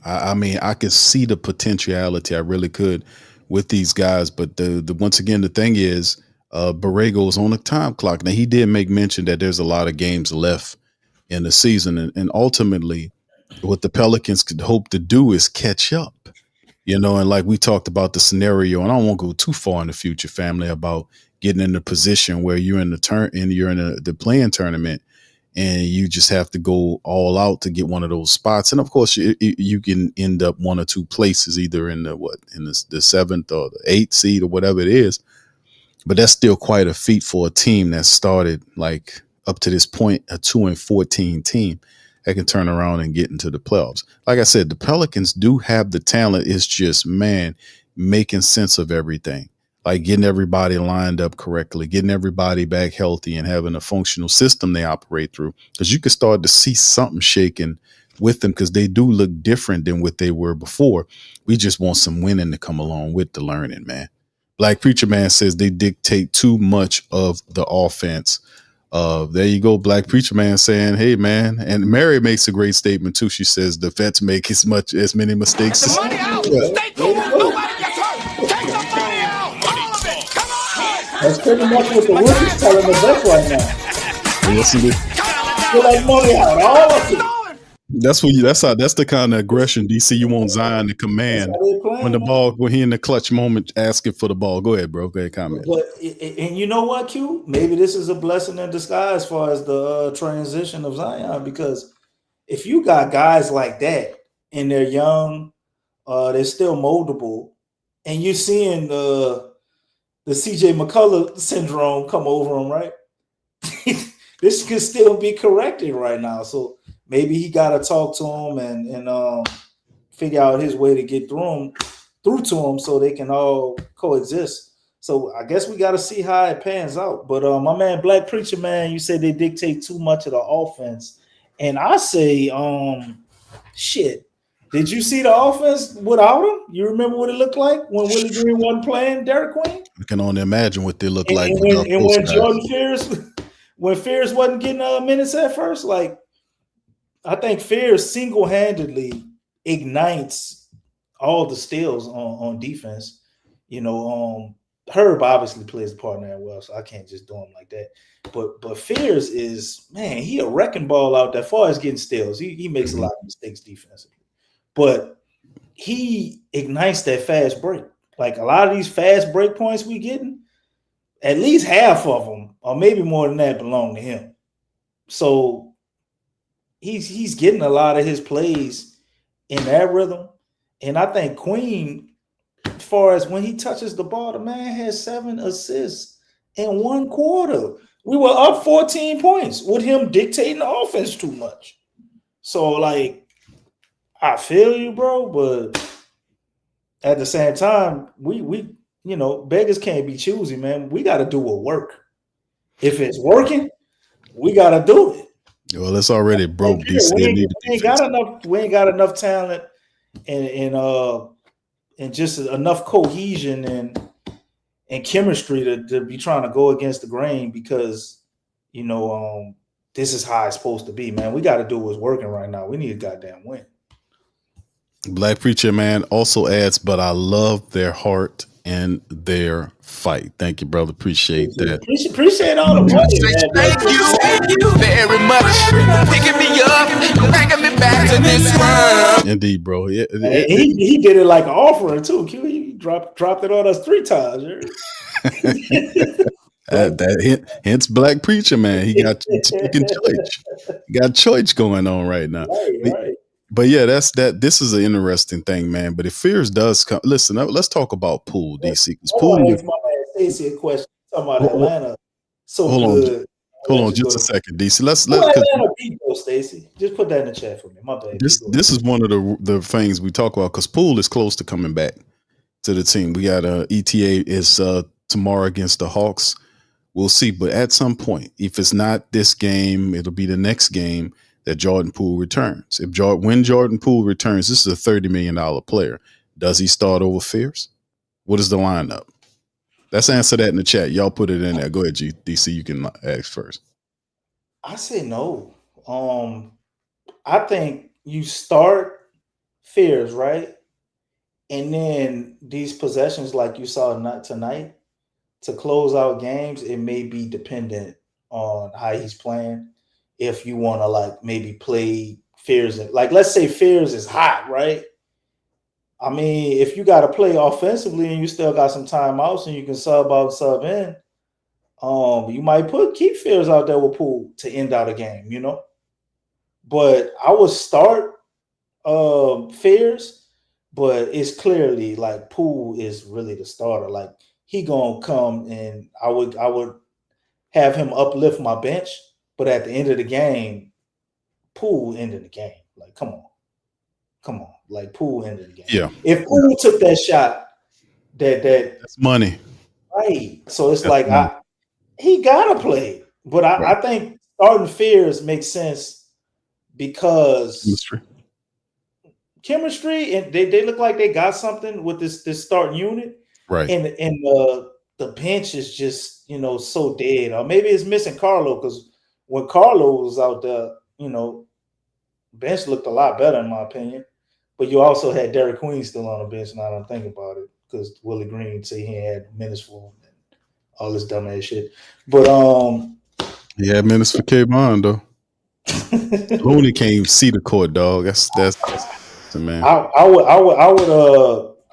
I mean, I could see the potentiality. I really could with these guys. But the once again, the thing is, Borrego's on the time clock. Now, he did make mention that there's a lot of games left in the season. And ultimately, what the Pelicans could hope to do is catch up. And like we talked about the scenario, and I won't go too far in the future, family, about getting in the position where you're in the playing tournament, and you just have to go all out to get one of those spots. And of course, you can end up one or two places, either in the 7th or the 8th seed or whatever it is. But that's still quite a feat for a team that started like up to this point, a 2-14 team that can turn around and get into the playoffs. Like I said, the Pelicans do have the talent. It's just, man, making sense of everything, like getting everybody lined up correctly, getting everybody back healthy, and having a functional system they operate through. Because you can start to see something shaking with them, because they do look different than what they were before. We just want some winning to come along with the learning, man. Black Preacher Man says they dictate too much of the offense. There you go, Black Preacher Man saying, hey, man. And Mary makes a great statement, too. She says the vets make as many mistakes. The money out. Stay cool. Nobody gets hurt. Take the money out. All of it. Come on. That's pretty much what the rookies telling the vets right now. Yes, it is. They like money out. All of it. That's the kind of aggression, DC, you want Zion to command when he in the clutch moment asking for the ball. Go ahead, bro. Go ahead, comment. But and you know what, Q? Maybe this is a blessing in disguise as far as the transition of Zion, because if you got guys like that and they're young, they're still moldable, and you're seeing the CJ McCullough syndrome come over them, right? This could still be corrected right now. So maybe he got to talk to him and figure out his way to get through to him so they can all coexist. So I guess we got to see how it pans out. But my man, Black Preacher Man, you said they dictate too much of the offense. And I say, shit. Did you see the offense without him? You remember what it looked like when Willie Green wasn't playing Derik Queen? I can only imagine what they look like. And when Jordan Fears wasn't getting minutes at first, like, I think Fears single-handedly ignites all the steals on defense. Herb obviously plays the part in there well, so I can't just do him like that. But Fears is, man, he a wrecking ball out there as far as getting steals. He makes a lot of mistakes defensively. But he ignites that fast break. Like a lot of these fast break points we getting, at least half of them, or maybe more than that, belong to him. So he's getting a lot of his plays in that rhythm. And I think Queen, as far as when he touches the ball, the man has 7 assists in 1 quarter. We were up 14 points with him dictating the offense too much. So, like, I feel you, bro, but at the same time, we beggars can't be choosy, man. We got to do what work. If it's working, we got to do it. Well, it's already broke. DC we ain't got enough talent and just enough cohesion and chemistry to be trying to go against the grain because this is how it's supposed to be, man. We got to do what's working right now. We need a goddamn win. Black Preacher Man also adds, but I love their heart and their fight. Thank you, brother. Appreciate that. Appreciate all the money. Thank you very much. Picking me up, bringing me back to this world. Indeed, bro. He did it like an offering too. He dropped it on us 3 times. Hence Black Preacher Man. He got church. He got church going on right now. Right. But yeah, this is an interesting thing, man. But if Fears does come, listen, let's talk about Poole, DC. Poole, ask my man Stacey a question. Talking about Atlanta. Hold on, just a second, DC. Let's Atlanta beat though, Stacey. Just put that in the chat for me. My bad. This is one of the things we talk about because Poole is close to coming back to the team. We got ETA is tomorrow against the Hawks. We'll see, but at some point, if it's not this game, it'll be the next game that Jordan Poole returns. When Jordan Poole returns, this is a $30 million player. Does he start over Fears? What is the lineup? Let's answer that in the chat. Y'all put it in there. Go ahead, DC. You can ask first. I say no. I think you start Fears, right? And then these possessions like you saw not tonight to close out games, it may be dependent on how he's playing. If you want to like maybe play Fears, like let's say Fears is hot, right? I mean, if you got to play offensively and you still got some timeouts and you can sub out, sub in, you might keep Fears out there with Poole to end out a game, But I would start Fears, but it's clearly like Poole is really the starter. Like he gonna come and I would have him uplift my bench. But at the end of the game, Poole ended the game. Like, come on. Like, Poole ended the game. Yeah. If Poole took that shot, that's money. Right. So it's like he gotta play. But I think starting Fears makes sense because chemistry and they look like they got something with this starting unit. Right. And the bench is just, so dead. Or maybe it's missing Carlo because when Carlo was out there, bench looked a lot better in my opinion. But you also had Derik Queen still on the bench, and I don't think about it because Willie Green said he had minutes for him and all this dumbass shit. But he had minutes for K-Bond though. Looney can't even see the court, dog. That's man. I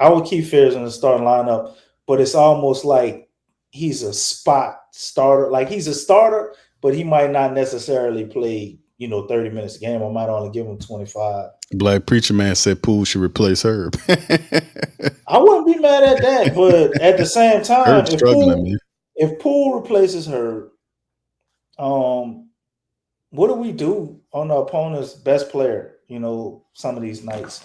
would keep Fears in the starting lineup, but it's almost like he's a spot starter. Like he's a starter, but he might not necessarily play, 30 minutes a game. I might only give him 25. Black Preacher Man said Poole should replace Herb. I wouldn't be mad at that, but at the same time, if Poole replaces Herb, what do we do on the opponent's best player, some of these nights?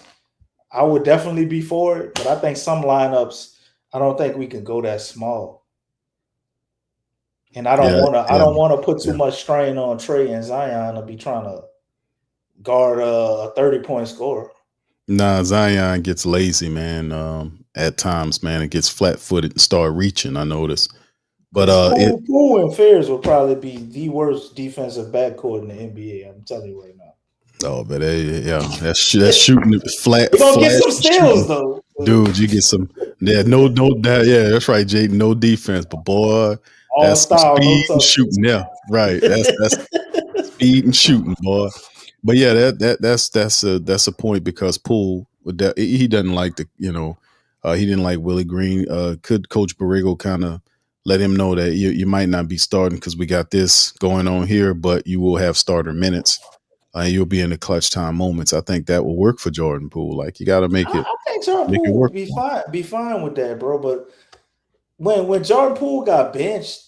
I would definitely be for it, but I think some lineups, I don't think we can go that small. And I don't want to put too much strain on Trey and Zion to be trying to guard a 30-point scorer. Nah, Zion gets lazy, man. At times, man, it gets flat-footed and start reaching. I noticed, but Poole and Fears will probably be the worst defensive backcourt in the NBA. I'm telling you right now. Oh, but that's shooting flat. You're gonna get some steals though, dude. You get some. Yeah, that's right, Jake. No defense, but boy. That's speed and shooting, yeah, right. That's speed and shooting, boy. But yeah, that's a point because Poole he doesn't like he didn't like Willie Green. Could Coach Borrego kind of let him know that you might not be starting because we got this going on here, but you will have starter minutes. you'll be in the clutch time moments. I think that will work for Jordan Poole. Like you got to make it. I think Jordan make it Poole work. would be fine with that, bro. But when Jordan Poole got benched,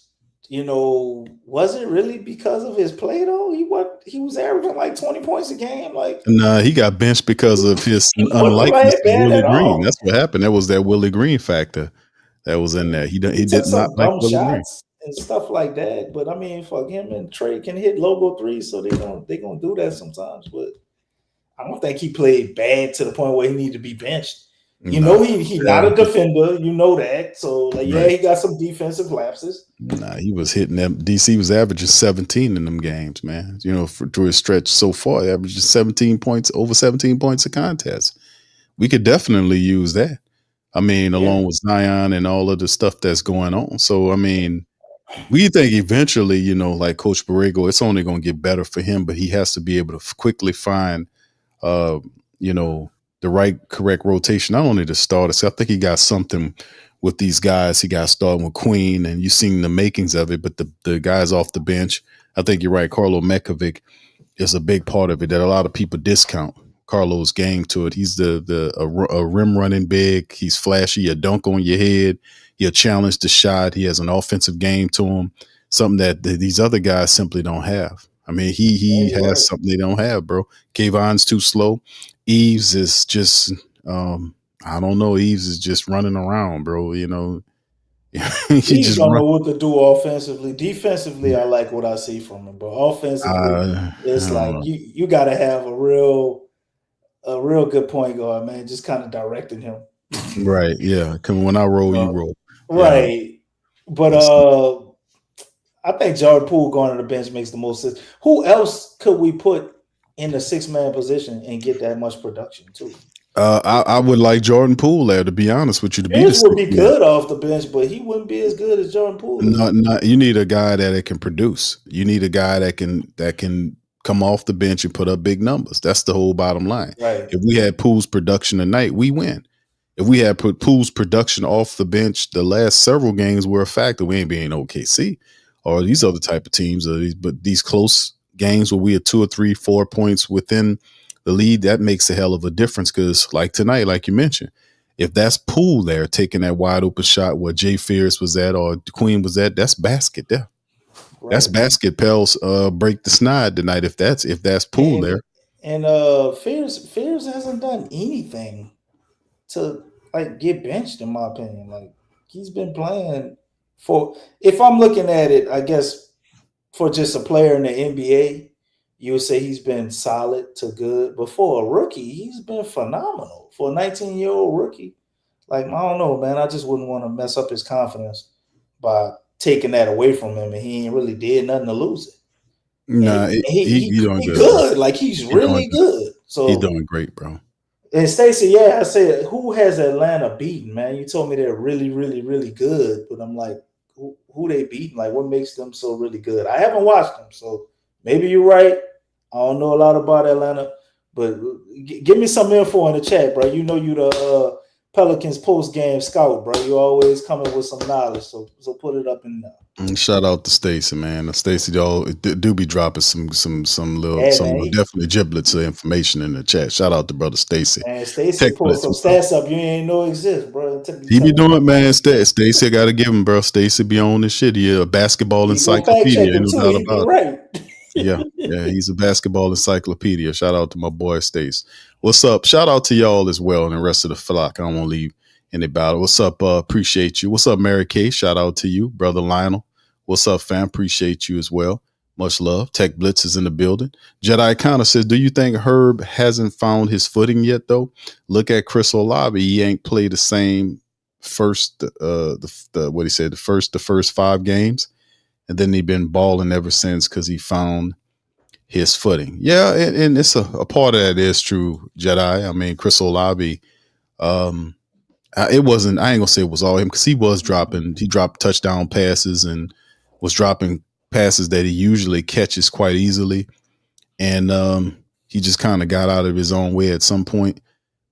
was it really because of his play though? He was averaging like 20 points a game. Like, Nah, he got benched because of his he wasn't unlikeness playing to bad Willie at Green. all. That's what happened. That was that Willie Green factor that was in there. He He did took not some like dumb Willie Green. shots and stuff like that. But I mean, fuck, him and Trey can hit logo threes, so they gonna do that sometimes. But I don't think he played bad to the point where he needed to be benched. He not a defender, you know that. So yeah, he got some defensive lapses. Nah, he was hitting them. DC was averaging 17 in them games, man. Through his stretch so far, he averaged 17 points, over 17 points a contest. We could definitely use that. I mean, along with Zion and all of the stuff that's going on. So, I mean, we think eventually, like Coach Borrego, it's only going to get better for him, but he has to be able to quickly find, the right, correct rotation. Not only the starters, I think he got something with these guys. He got starting with Queen, and you've seen the makings of it, but the guys off the bench, I think you're right. Karlo Mekovic is a big part of it that a lot of people discount. Carlo's game to it. He's a rim running big. He's flashy. A dunk on your head. He'll challenge the shot. He has an offensive game to him, something that these other guys simply don't have. I mean, he has something they don't have, bro. Kayvon's too slow. Eves is just, I don't know. Eves is just running around, bro. He just don't know what to do offensively. Defensively, I like what I see from him, but offensively, it's like you got to have a real good point guard, man. Just kind of directing him. Right. Yeah. When I roll, you roll. Right. But I think Jordan Poole going to the bench makes the most sense. Who else could we put in the 6-man position and get that much production too? I would like Jordan Poole there, to be honest with you. Pierce would be good off the bench, but he wouldn't be as good as Jordan Poole. No, you need a guy that can produce. You need a guy that can come off the bench and put up big numbers. That's the whole bottom line. Right. If we had Poole's production tonight, we win. If we had put Poole's production off the bench, the last several games were a factor. We ain't being OKC or these other type of teams, but these close games where we are 2 or 3, 4 points within the lead, that makes a hell of a difference. Because like tonight, like you mentioned, if that's Poole there taking that wide open shot where Jay Fierce was at or Queen was at, that's basket there. Right. That's basket. Pels break the snide tonight if that's Poole there. And Fierce hasn't done anything to like get benched, in my opinion. Like he's been playing for, if I'm looking at it, I guess for just a player in the NBA, you would say he's been solid to good. But for a rookie, he's been phenomenal. For a 19-year-old rookie, like, I don't know, man. I just wouldn't want to mess up his confidence by taking that away from him, and he ain't really did nothing to lose it. Nah, he's doing good. Like, he's really good. So he's doing great, bro. And Stacey, I said, who has Atlanta beaten, man? You told me they're really, really, really good, but I'm like, who they beaten? Like, what makes them so really good? I haven't watched them, so maybe you're right. I don't know a lot about Atlanta, but give me some info in the chat, bro. You know you the Pelicans post-game scout, bro. You always coming with some knowledge, so put it up in there. Shout out to Stacey, man. Stacey do be dropping some definitely giblets of information in the chat. Shout out to brother Stacey. Man, Stacey pulled some stats up you ain't know exist, bro. He be doing it, man. Stacey, I gotta give him, bro. Stacey be on this shit. He a basketball encyclopedia, no doubt about it. Right. Yeah, he's a basketball encyclopedia. Shout out to my boy Stace. What's up? Shout out to y'all as well and the rest of the flock. I don't want to leave anybody. What's up? Appreciate you. What's up, Mary Kay? Shout out to you, brother Lionel. What's up, fam? Appreciate you as well. Much love. Tech Blitz is in the building. Jedi Connor says, do you think Herb hasn't found his footing yet, though? Look at Chris Olave. He ain't played the same first, the first 5 games. And then he been balling ever since because he found his footing. Yeah, and it's a part of that is true, Jedi. I mean, Chris Olave, it wasn't, I ain't gonna say it was all him because he dropped touchdown passes and was dropping passes that he usually catches quite easily. And he just kind of got out of his own way at some point.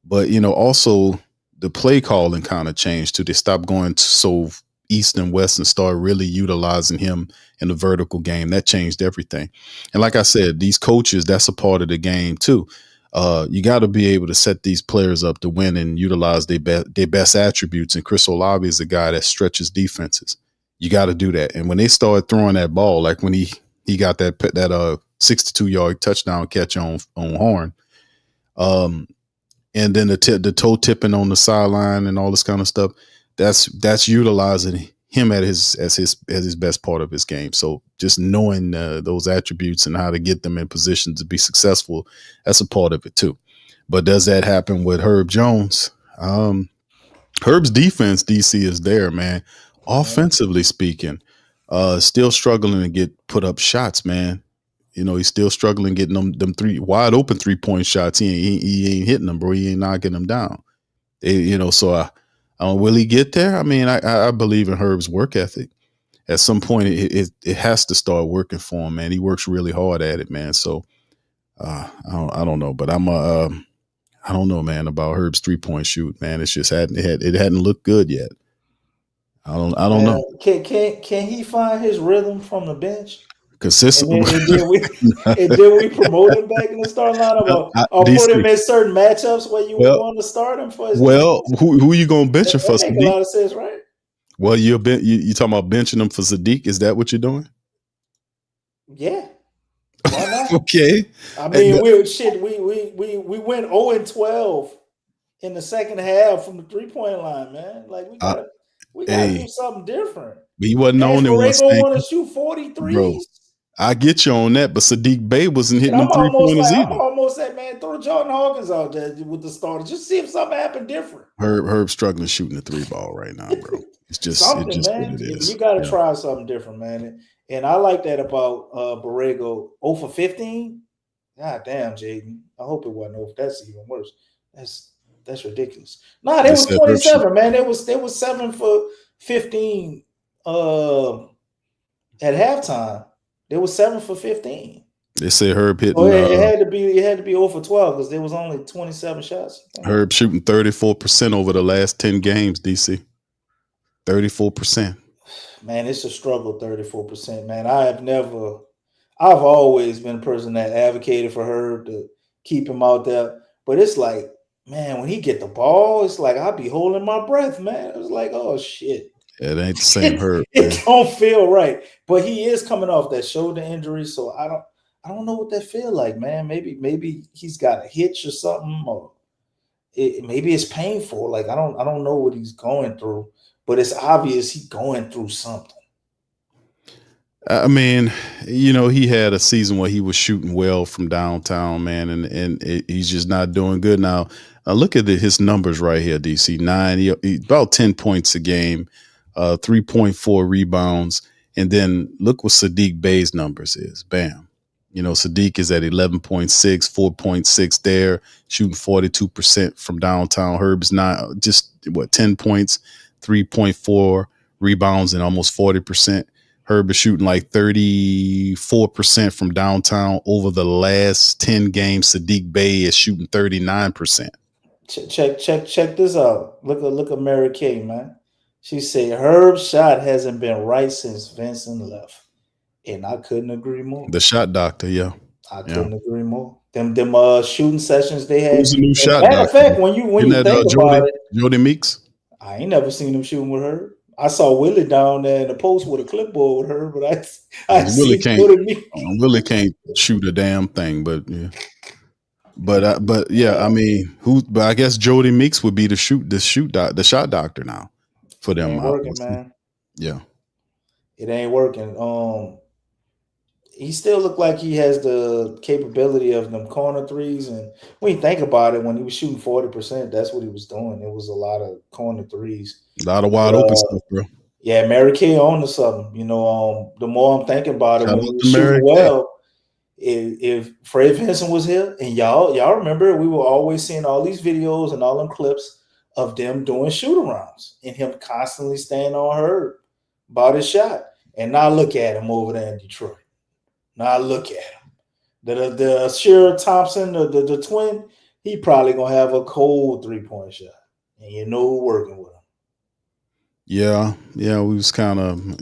But, also the play calling kind of changed too. They stopped going so East and West and start really utilizing him in the vertical game. That changed everything. And like I said, these coaches, that's a part of the game too. You got to be able to set these players up to win and utilize their best attributes. And Chris Olave is a guy that stretches defenses. You got to do that. And when they start throwing that ball, like when he got that 62-yard touchdown catch on Horn, and then the toe tipping on the sideline and all this kind of stuff, that's utilizing him at his best part of his game. So just knowing those attributes and how to get them in position to be successful, that's a part of it too. But does that happen with Herb Jones? Herb's defense, DC, is there, man. Offensively speaking, still struggling to get put up shots, man. You know, he's still struggling getting them three wide open 3-point shots. He ain't hitting them, bro. He ain't knocking them down. So will he get there? I mean, I believe in Herb's work ethic. At some point, it has to start working for him, man. He works really hard at it, man. So I don't know, but I don't know, man, about Herb's 3-point shoot, man. It's just it hadn't looked good yet. I don't know. Can he find his rhythm from the bench? Consistent. And then we promote him back in the starting lineup, or put him in certain matchups where you would want to start him for his defense. Who you gonna bench him for? That makes a lot of sense, right? Well, you talking about benching him for Sadiq? Is that what you're doing? Yeah. Why not? Okay. I mean, we went 0-12 in the second half from the 3-point line, man. Like we gotta do something different. But he wasn't on there. Want to shoot 43s. Bro, I get you on that, but Sadiq Bey wasn't hitting them 3-pointers either. I'm almost like, man, throw Jordan Hawkins out there with the starters. Just see if something happened different. Herb's struggling shooting the 3 ball right now, bro. It's just something, man. What it is. You got to try something different, man. And I like that about Borrego. 0 for 15. God damn, Jaden. I hope it wasn't 0. That's even worse. That's ridiculous. Nah, they was 27, man. They was 7 for 15 at halftime. They was 7 for 15. They say Herb hitting. It had to be 0 for 12 because there was only 27 shots. Herb shooting 34% over the last 10 games. DC 34%. Man, it's a struggle. 34%. Man, I've always been a person that advocated for Herb to keep him out there, but it's like, man, when he get the ball, it's like I'll be holding my breath, man. It was like, oh shit. It ain't the same Herb. It don't feel right. But he is coming off that shoulder injury, so I don't know what that feel like, man. Maybe he's got a hitch or something, or maybe it's painful. Like I don't know what he's going through, but it's obvious he's going through something. I mean, he had a season where he was shooting well from downtown, man, and he's just not doing good now. Look at his numbers right here, DC. He about 10 points a game. 3.4 rebounds, and then look what Sadiq Bey's numbers is. Bam. Sadiq is at 11.6, 4.6 there, shooting 42% from downtown. Herb's not just 10 points, 3.4 rebounds, and almost 40%. Herb is shooting like 34% from downtown over the last 10 games. Sadiq Bey is shooting 39%. Check this out. Look at Mary Kay, man. She said Herb's shot hasn't been right since Vincent left, and I couldn't agree more. The shot doctor, yeah, I couldn't agree more. Them shooting sessions they had. Who's the new shot matter doctor? Matter of fact, when you think about it, Jody Meeks. I ain't never seen him shooting with Herb. I saw Willie down there in the post with a clipboard with Herb, but I Willie can't shoot a damn thing, but yeah. But yeah, I mean, but I guess Jody Meeks would be the shot doctor now. For them, it ain't working, man. Yeah, it ain't working. He still looked like he has the capability of them corner threes, and when you think about it, when he was shooting 40%, that's what he was doing. It was a lot of corner threes, a lot of wide open stuff, bro. Yeah, Mary Kay on to something. The more I'm thinking about it, when he was shooting well. If Fred Vincent was here, and y'all remember, we were always seeing all these videos and all them clips of them doing shoot-arounds and him constantly staying on Herb about his shot. And now look at him over there in Detroit. Now look at him. The Shearer Thompson, the twin, he probably going to have a cold 3-point shot. And who working with Yeah, we was kind of,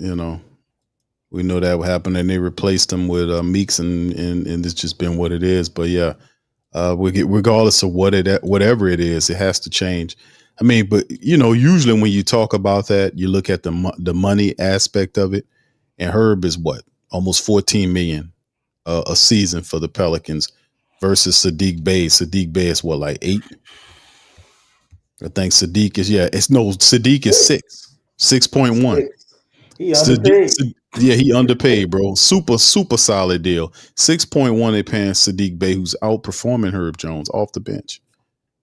we know that would happen, and they replaced him with Meeks, and it's just been what it is. But yeah, we get regardless of whatever it is, it has to change. I mean, but usually when you talk about that, you look at the money aspect of it, and Herb is what, almost 14 million a season for the Pelicans versus Sadiq Bey. Sadiq Bey is what, like 8? I think Sadiq is Sadiq is 6.1. He underpaid. Yeah, he underpaid, bro. Super solid deal. 6.1 they paying Sadiq Bey, who's outperforming Herb Jones off the bench.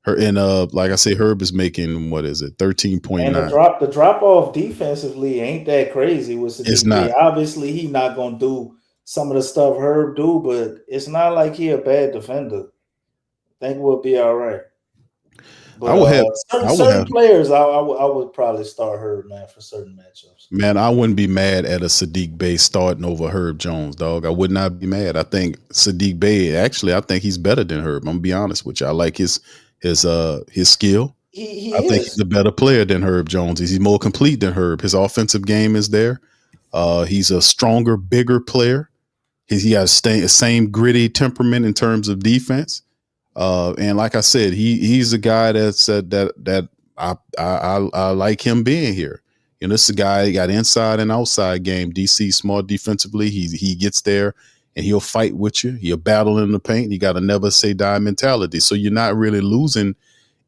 Like I say, Herb is making, what is it, 13.9. And the drop off defensively ain't that crazy with It's Sadiq not. Bey. Obviously, he not gonna do some of the stuff Herb do, but it's not like he a bad defender. I think we'll be all right. But certain players, I would probably start Herb, man, for certain matchups. Man, I wouldn't be mad at a Sadiq Bey starting over Herb Jones, dog. I would not be mad. I think Sadiq Bey, actually, I think he's better than Herb. I'm gonna be honest with you. I like his skill. I think he's a better player than Herb Jones. He's more complete than Herb. His offensive game is there. He's a stronger, bigger player. He has same gritty temperament in terms of defense. And like I said, he's a guy that said that I like him being here. This is a guy that got inside and outside game. DC smart defensively. He gets there and he'll fight with you. He'll battle in the paint. You got a never say die mentality. So you're not really losing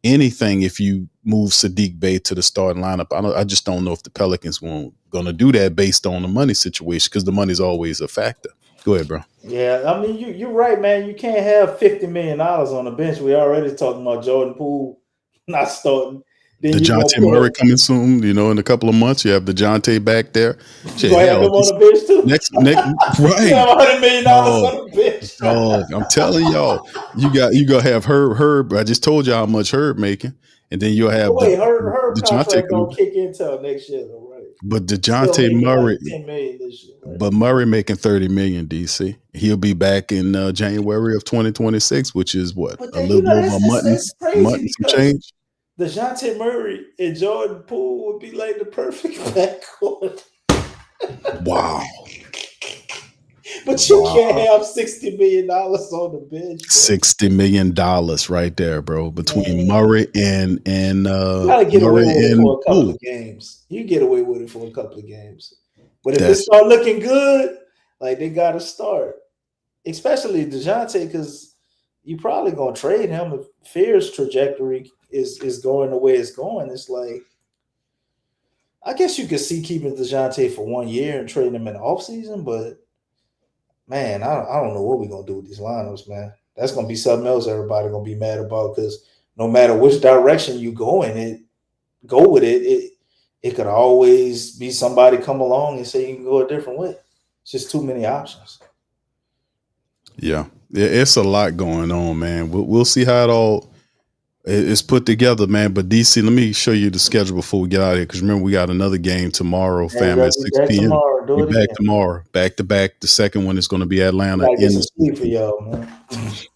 anything if you move Sadiq Bey to the starting lineup. I just don't know if the Pelicans going to do that based on the money situation, because the money's always a factor. Go ahead, bro. Yeah, I mean, you're right, man. You can't have $50 million on the bench. We already talking about Jordan Poole not starting. Then DeJounte Murray coming soon. In a couple of months, you have DeJounte back there. You gonna have him on the bench too. Next, right? You have $100 million on the bench. Oh, I'm telling y'all, you gonna have Herb. I just told you how much Herb making, and then you'll have Herb contract don't kick in until next year, though, right? But DeJounte Murray, like $10 million this year, right? But Murray making 30 million. DC, he'll be back in January of 2026, which is what, a little more of a month and some change. DeJounte Murray and Jordan Poole would be like the perfect backcourt. Wow. But you can't have $60 million on the bench. Bro. $60 million right there, bro. Between Murray and you gotta get away with it for a couple of games. You get away with it for a couple of games. But if it start looking good, like they gotta start. Especially DeJounte, because you probably gonna trade him if Fear's trajectory is going the way it's going. It's like, I guess you could see keeping DeJounte for 1 year and trading him in the offseason, but man, I don't know what we're gonna do with these lineups, man. That's gonna be something else everybody gonna be mad about, because no matter which direction you go in, it could always be somebody come along and say you can go a different way. It's just too many options. Yeah, it's a lot going on, man. We'll see how it all is put together, man. But DC, let me show you the schedule before we get out of here, because remember, we got another game tomorrow, fam, at 6 p.m. We're back tomorrow, back to back. The second one is going to be Atlanta. For y'all, man.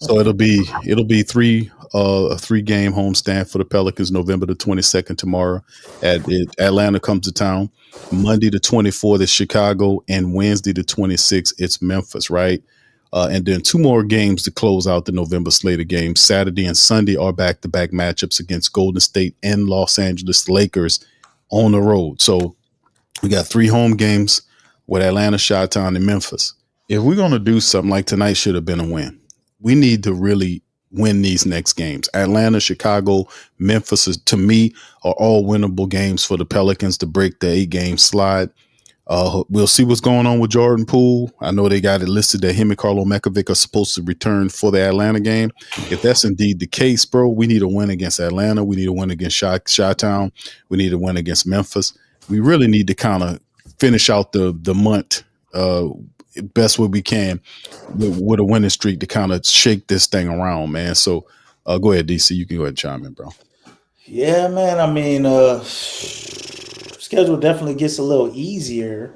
So it'll be a 3-game homestand for the Pelicans, November the 22nd tomorrow. Atlanta comes to town. Monday the 24th is Chicago, and Wednesday the 26th it's Memphis, right? And then 2 more games to close out the November slate of games. Saturday and Sunday are back-to-back matchups against Golden State and Los Angeles Lakers on the road. So we got 3 home games with Atlanta, Chi-Town, and Memphis. If we're going to do something, like tonight should have been a win. We need to really win these next games. Atlanta, Chicago, Memphis, to me, are all winnable games for the Pelicans to break the 8-game slide. We'll see what's going on with Jordan Poole. I know they got it listed that him and Carlo Mekovic are supposed to return for the Atlanta game. If that's indeed the case, bro, we need a win against Atlanta. We need a win against Chi-Town. We need a win against Memphis. We really need to kind of finish out the month best way we can with a winning streak to kind of shake this thing around, man. So go ahead, DC. You can go ahead and chime in, bro. Yeah, man. I mean, schedule definitely gets a little easier,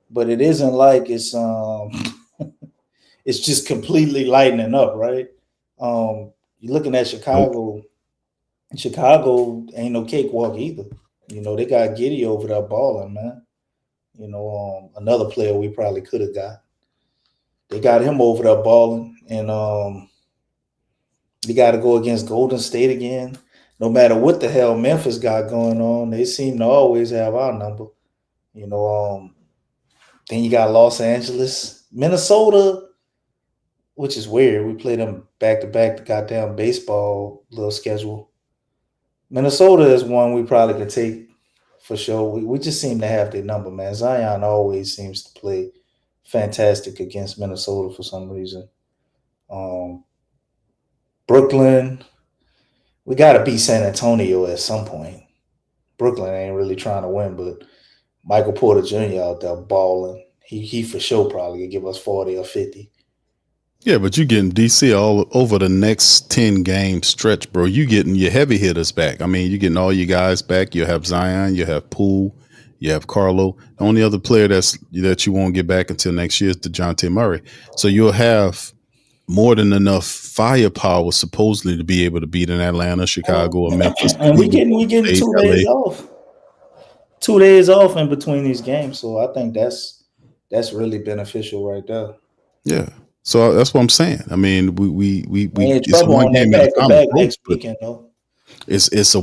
but it isn't like it's it's just completely lightening up, right? You're looking at Chicago. Chicago ain't no cakewalk either. You know, they got Giddey over there balling, man. You know, another player we probably could have got. They got him over there balling, and you got to go against Golden State again. No matter what the hell Memphis got going on, they seem to always have our number. You know, then you got Los Angeles, Minnesota, which is weird. We play them back-to-back, the goddamn baseball little schedule. Minnesota is one we probably could take for sure. We just seem to have their number, man. Zion always seems to play fantastic against Minnesota for some reason. Brooklyn, we got to beat San Antonio at some point. Brooklyn ain't really trying to win, but Michael Porter Jr. out there balling. He for sure probably could give us 40 or 50. Yeah, but you getting DC all over the next 10 game stretch, bro. You getting your heavy hitters back. I mean, you getting all your guys back. You have Zion, you have Poole, you have Carlo. The only other player that you won't get back until next year is DeJounte Murray. So you'll have more than enough firepower supposedly to be able to beat in Atlanta, Chicago, or Memphis. And we getting 2 days off. 2 days off in between these games. So I think that's really beneficial right there. Yeah. So that's what I'm saying. I mean, we it's one game at a time approach, weekend, though. It's a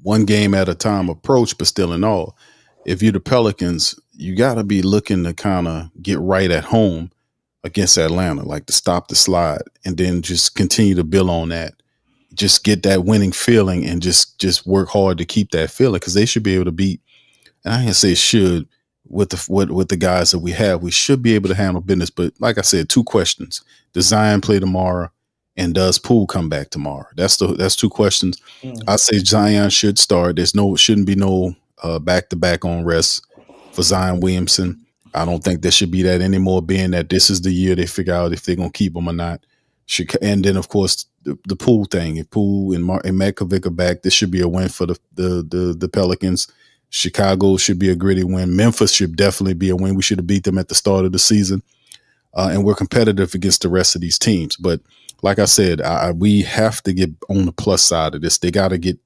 one game at a time approach, but still in all, if you're the Pelicans, you got to be looking to kind of get right at home against Atlanta, like to stop the slide and then just continue to build on that. Just get that winning feeling and just work hard to keep that feeling, because they should be able to beat. And I can't say should. With the guys that we have, we should be able to handle business. But like I said, 2 questions: does Zion play tomorrow, and does Poole come back tomorrow? That's 2 questions. I say Zion should start. Shouldn't be no back-to-back on rest for Zion Williamson. I don't think there should be that anymore, being that this is the year they figure out if they're gonna keep him or not. And then of course the Poole thing. If Poole and Metkovic are back, this should be a win for the Pelicans. Chicago should be a gritty win. Memphis should definitely be a win. We should have beat them at the start of the season. And we're competitive against the rest of these teams. But like I said, we have to get on the plus side of this. They got to get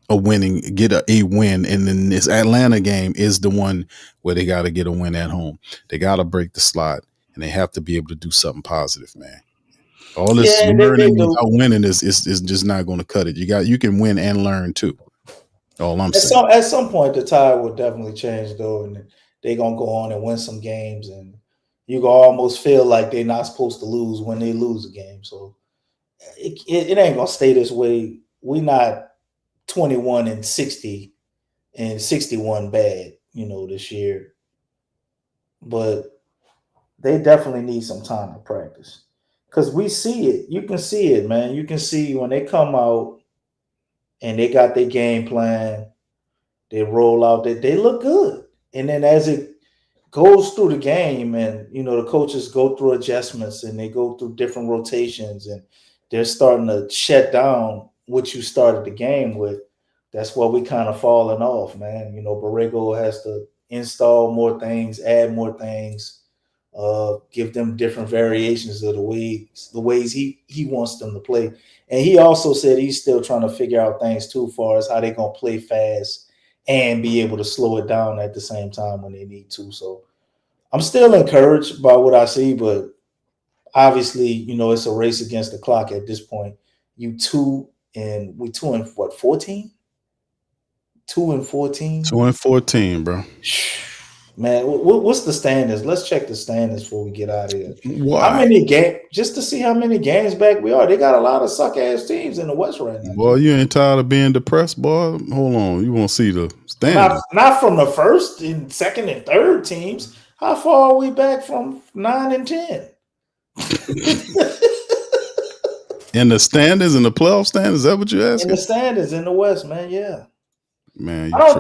a win. And then this Atlanta game is the one where they got to get a win at home. They got to break the slide, and they have to be able to do something positive, man. All this learning without winning is just not going to cut it. You can win and learn too. All I'm saying. At some point, the tide will definitely change, though, and they're going to go on and win some games, and you can almost feel like they're not supposed to lose when they lose a game. So it ain't going to stay this way. We're not 21-60 and 61 bad, this year. But they definitely need some time to practice, because we see it. You can see it, man. You can see when they come out and they got their game plan, they roll out, they look good. And then as it goes through the game and, the coaches go through adjustments and they go through different rotations and they're starting to shut down what you started the game with, that's where we kind of falling off, man. Borrego has to install more things, add more things, give them different variations of the ways he wants them to play. And he also said he's still trying to figure out things too, far as how they're going to play fast and be able to slow it down at the same time when they need to. So I'm still encouraged by what I see, but obviously, it's a race against the clock at this point. We 2 and 14? 2-14? 2-14, bro. Man, what's the standings? Let's check the standings before we get out of here. Why? How many games? Just to see how many games back we are. They got a lot of suck-ass teams in the West right now. Boy, you ain't tired of being depressed, boy? Hold on. You won't see the standings. Not from the first and second and third teams. How far are we back from 9 and 10? In the standings, in the playoff standings, is that what you're asking? In the standings in the West, man, yeah. Man, I don't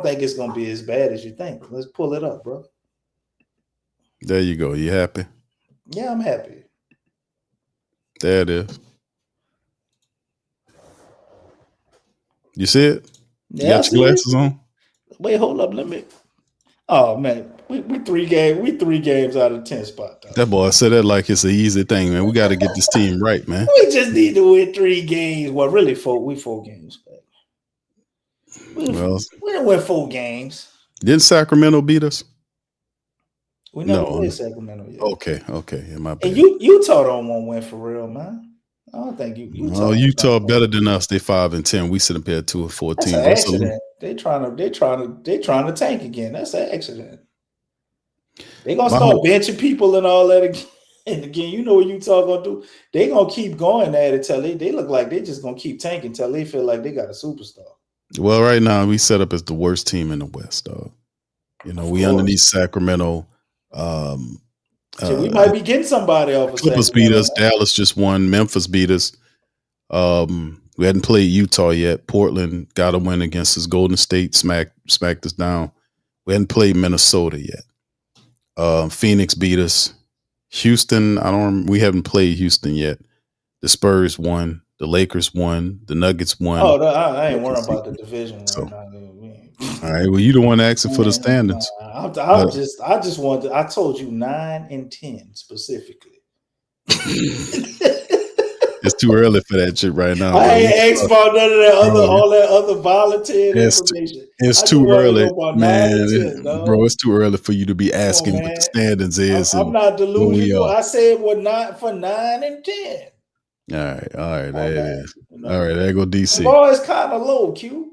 think it's gonna be as bad as you think. Let's pull it up, bro. There you go. You happy? Yeah, I'm happy. There it is. You see it? You got your glasses on? Wait, hold up. Let me. Oh man, we 3 games out of 10 spot. Though. That boy said that like it's an easy thing, man. We got to get this team right, man. We just need to win 3 games. Well, really 4. We 4 games back. We Well, didn't win 4 games. didn't Sacramento beat us? We never No. played Sacramento yet. Okay. Yeah, my bad. And Utah don't want to win for real, man. I don't think Utah. Utah better than us. They 5-10. We sit up here at 2-14. That's an accident. They trying to tank again. That's an accident. They gonna start benching people and all that again. And again, you know what Utah gonna do? They gonna keep going at it till they look like they just gonna keep tanking till they feel like they got a superstar. Well, right now we set up as the worst team in the West, dog. You know, we underneath Sacramento. We might be getting somebody off of Clippers beat us. Dallas just won. Memphis beat us. We hadn't played Utah yet. Portland got a win against us. Golden State smacked us down. We hadn't played Minnesota yet. Phoenix beat us. Houston, we haven't played Houston yet. The Spurs won. The Lakers won. The Nuggets won. Oh, I ain't worried about the division right now. All right. Well, you the one asking for the standings. I told you 9 and 10 specifically. It's too early for that shit right now. I ain't asked about none of that all that other volunteer information. It's too early, man. Bro, it's too early for you to be asking what the standings is. I'm not delusional. I said not for 9 and 10. All right, there it is. All right, there go DC. Boy, it's kind of low, Q.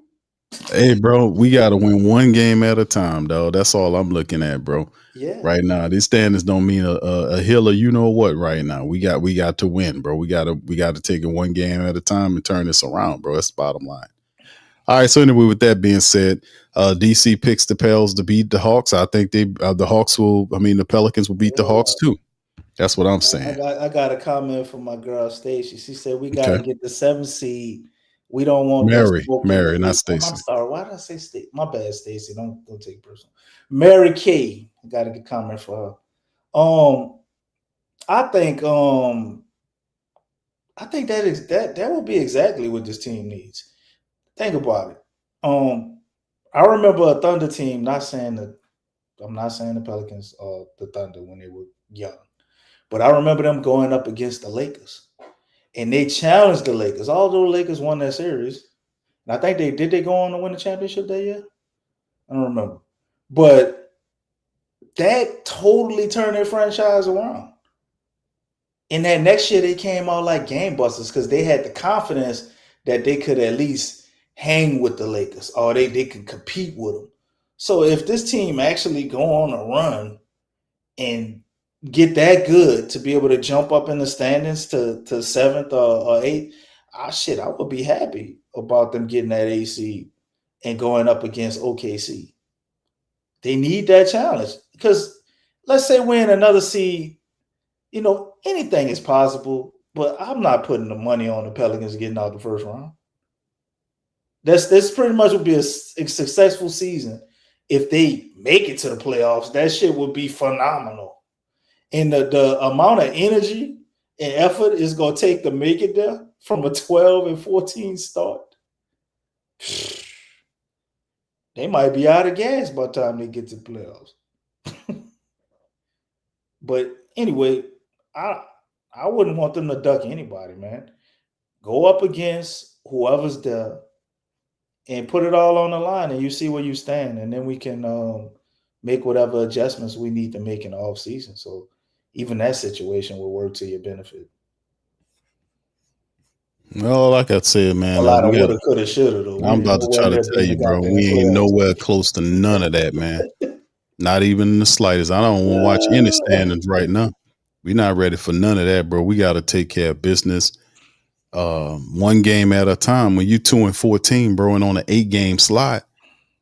Hey, bro, we got to win one game at a time, dog. That's all I'm looking at, bro. Yeah. Right now, these standings don't mean a hill of you know what. Right now, we got to win, bro. We got to take it one game at a time and turn this around, bro. That's the bottom line. All right. So anyway, with that being said, DC picks the Pels to beat the Hawks. I think the Pelicans will beat the Hawks too. That's what I'm saying. I got a comment from my girl Stacy. She said we got to get the 7th seed. We don't want Mary, not Stacy. I'm sorry. Why did I say Stacy? My bad, Stacy. Don't take it personal. Mary Kay. I got a good comment for her. I think that will be exactly what this team needs. Think about it. I remember a Thunder team. I'm not saying the Pelicans or the Thunder when they were young, but I remember them going up against the Lakers. And they challenged the Lakers. Although the Lakers won that series. And I think they go on to win the championship that year? I don't remember. But that totally turned their franchise around. And that next year they came out like game busters because they had the confidence that they could at least hang with the Lakers or they could compete with them. So if this team actually go on a run and get that good to be able to jump up in the standings to 7th or 8th, I would be happy about them getting that AC and going up against OKC. They need that challenge because let's say we're in another seed, anything is possible, but I'm not putting the money on the Pelicans getting out the first round. This pretty much would be a successful season if they make it to the playoffs. That shit would be phenomenal. And the amount of energy and effort is going to take to make it there from a 12 and 14 start. They might be out of gas by the time they get to the playoffs. But anyway, I wouldn't want them to duck anybody, man. Go up against whoever's there and put it all on the line and you see where you stand. And then we can make whatever adjustments we need to make in the offseason. So even that situation will work to your benefit. Well, like I said, man, a lot of woulda, coulda, shoulda. Though. I'm about to try to tell you, bro, we ain't nowhere close to none of that, man. Not even the slightest. I don't want to watch any standings right now. We're not ready for none of that, bro. We got to take care of business one game at a time. When you 2 and 14, bro, and on an 8-game slot,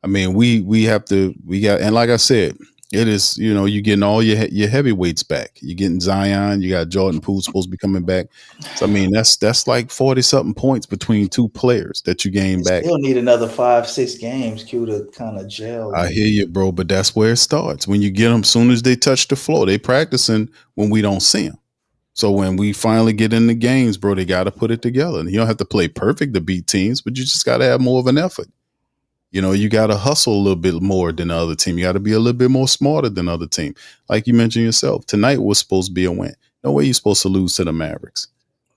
I mean, and like I said, it is, you're getting all your heavyweights back. You're getting Zion. You got Jordan Poole supposed to be coming back. So, I mean, that's like 40-something points between two players that you gain back. Still need another 5-6 games, Q, to kind of gel. I hear you, bro, but that's where it starts. When you get them, soon as they touch the floor, they practicing when we don't see them. So when we finally get in the games, bro, they got to put it together. And you don't have to play perfect to beat teams, but you just got to have more of an effort. You got to hustle a little bit more than the other team. You got to be a little bit more smarter than the other team. Like you mentioned yourself, tonight was supposed to be a win. No way you're supposed to lose to the Mavericks.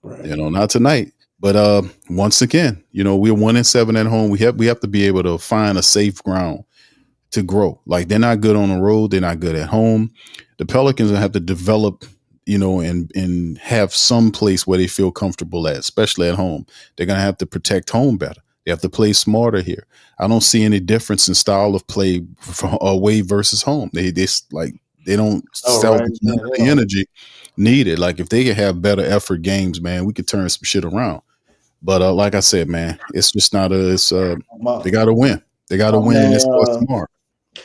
Right. Not tonight. But once again, we're 1-7 at home. We have to be able to find a safe ground to grow. Like, they're not good on the road. They're not good at home. The Pelicans have to develop, and have some place where they feel comfortable at, especially at home. They're going to have to protect home better. They have to play smarter here. I don't see any difference in style of play away versus home. They don't salvage none of the energy needed. Like, if they could have better effort games, man, we could turn some shit around. But like I said, man, it's just not they got to win. They got to win, and it starts tomorrow.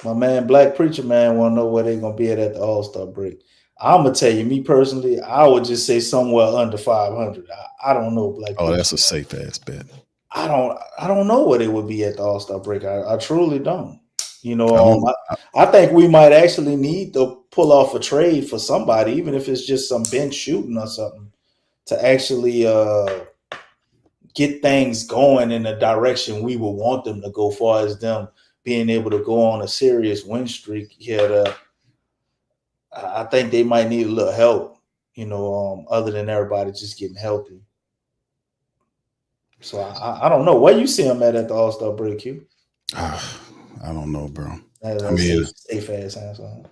My man, Black Preacher Man, want to know where they're going to be at the All-Star break. I'm going to tell you, me personally, I would just say somewhere under 500. I don't know, Black Preacher. That's a safe ass bet. I don't know where they would be at the All-Star break. I truly don't. I think we might actually need to pull off a trade for somebody, even if it's just some bench shooting or something, to actually get things going in the direction we would want them to go, far as them being able to go on a serious win streak here. I think they might need a little help, other than everybody just getting healthy. So I don't know. Where you see them at the All-Star break, Q? I don't know, bro. Safe ass answer.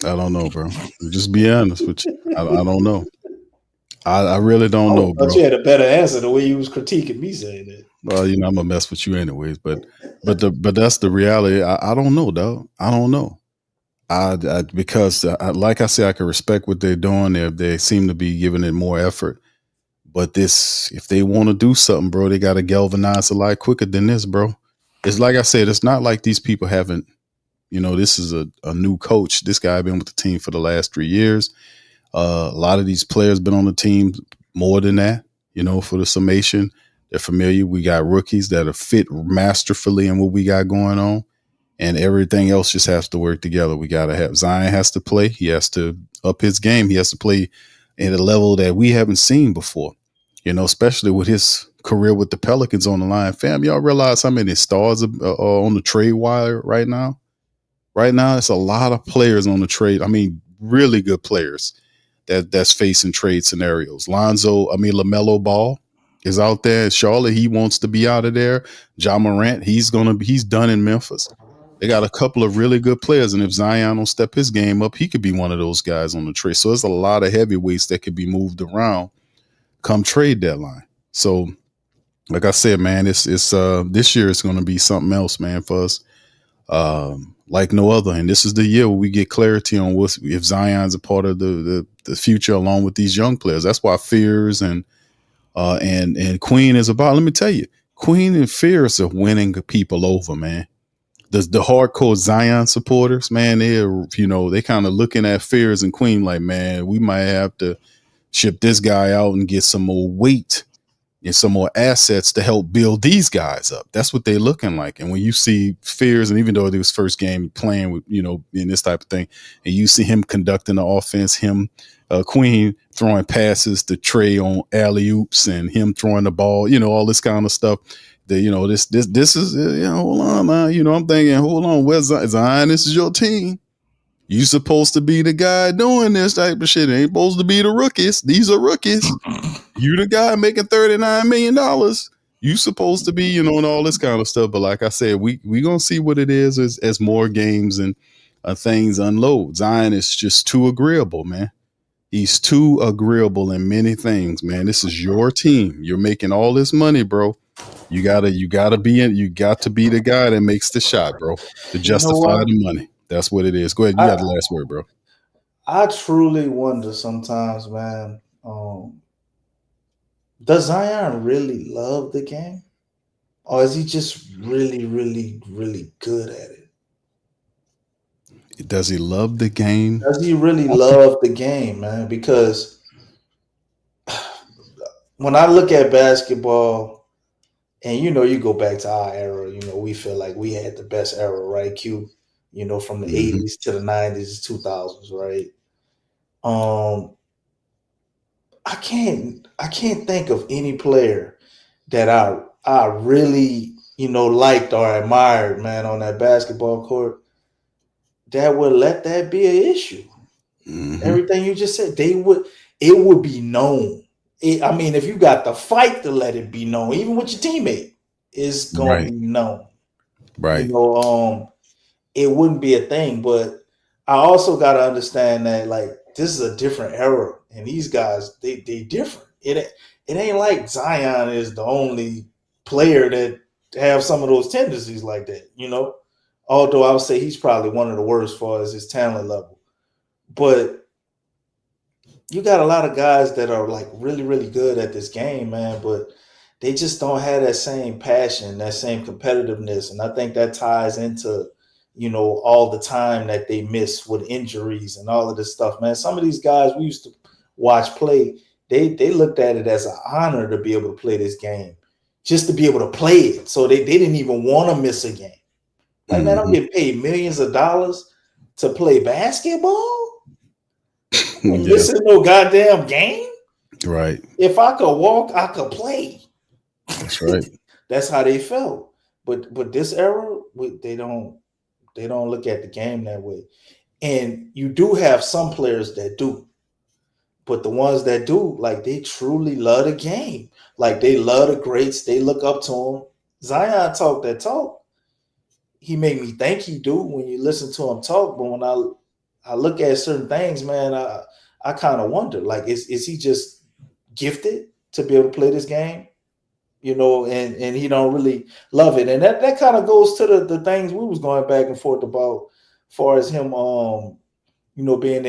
I don't know, bro. Just be honest with you. I don't know. I really don't know, bro. But you had a better answer the way you was critiquing me saying that. Well, I'm gonna mess with you anyways, but that's the reality. I don't know, dog. I don't know. Because like I said, I can respect what they're doing. They seem to be giving it more effort. But if they want to do something, bro, they got to galvanize a lot quicker than this, bro. It's like I said, it's not like these people haven't. This is a new coach. This guy been with the team for the last 3 years. A lot of these players been on the team more than that, for the summation. They're familiar. We got rookies that are fit masterfully in what we got going on, and everything else just has to work together. We got to have Zion has to play. He has to up his game. He has to play at a level that we haven't seen before, especially with his career with the Pelicans on the line. Fam, y'all realize how many stars are on the trade wire right now? Right now, it's a lot of players on the trade. I mean, really good players that's facing trade scenarios. LaMelo Ball is out there in Charlotte. He wants to be out of there. Ja Morant, he's done in Memphis. They got a couple of really good players, and if Zion don't step his game up, he could be one of those guys on the trade. So there's a lot of heavyweights that could be moved around come trade deadline. So, like I said, man, it's this year it's going to be something else, man, for us. Like no other. And this is the year where we get clarity on if Zion's a part of the future along with these young players. That's why Fears and Queen is about. Let me tell you, Queen and Fears are winning people over, man. The hardcore Zion supporters, man, they kind of looking at Fears and Queen like, man, we might have to ship this guy out and get some more weight and some more assets to help build these guys up. That's what they're looking like. And when you see Fears, and even though it was first game playing with, in this type of thing, and you see him conducting the offense, Queen throwing passes to Trey on alley-oops and him throwing the ball, all this kind of stuff. This is, hold on, man. I'm thinking, hold on, where's Zion? This is your team. You supposed to be the guy doing this type of shit. It ain't supposed to be the rookies. These are rookies. You the guy making $39 million. You supposed to be, and all this kind of stuff. But like I said, we gonna see what it is as more games and things unload. Zion is just too agreeable, man. He's too agreeable in many things, man. This is your team. You're making all this money, bro. You got to be the guy that makes the shot, bro, to justify the money. That's what it is. Go ahead. You got the last word, bro. I truly wonder sometimes, man, does Zion really love the game? Or is he just really, really, really good at it? Does he love the game? Does he really love the game, man? Because when I look at basketball, and you go back to our era, we feel like we had the best era, right, Q? From the 80s to the 90s, 2000s, right? I can't think of any player that I really, liked or admired, man, on that basketball court that would let that be an issue. Mm-hmm. Everything you just said, it would be known. I mean, if you got the fight to let it be known, even with your teammate, it's gonna be known. Right. It wouldn't be a thing. But I also got to understand that like this is a different era, and these guys they different. It ain't like Zion is the only player that have some of those tendencies like that, Although I would say he's probably one of the worst as far as his talent level, but you got a lot of guys that are like really, really good at this game, man, but they just don't have that same passion, that same competitiveness. And I think that ties into, all the time that they miss with injuries and all of this stuff, man. Some of these guys we used to watch play, they looked at it as an honor to be able to play this game, just to be able to play it. So they didn't even want to miss a game. Like, man, I'm getting paid millions of dollars to play basketball. Listen to no goddamn game. Right. If I could walk, I could play. That's right. That's how they felt. But this era, they don't look at the game that way. And you do have some players that do. But the ones that do, like, they truly love the game. Like, they love the greats. They look up to them. Zion talk that talk. He made me think he do when you listen to him talk. But when I look at certain things, man, I kind of wonder, like, is he just gifted to be able to play this game? And he don't really love it. And that kind of goes to the things we was going back and forth about, as far as him, being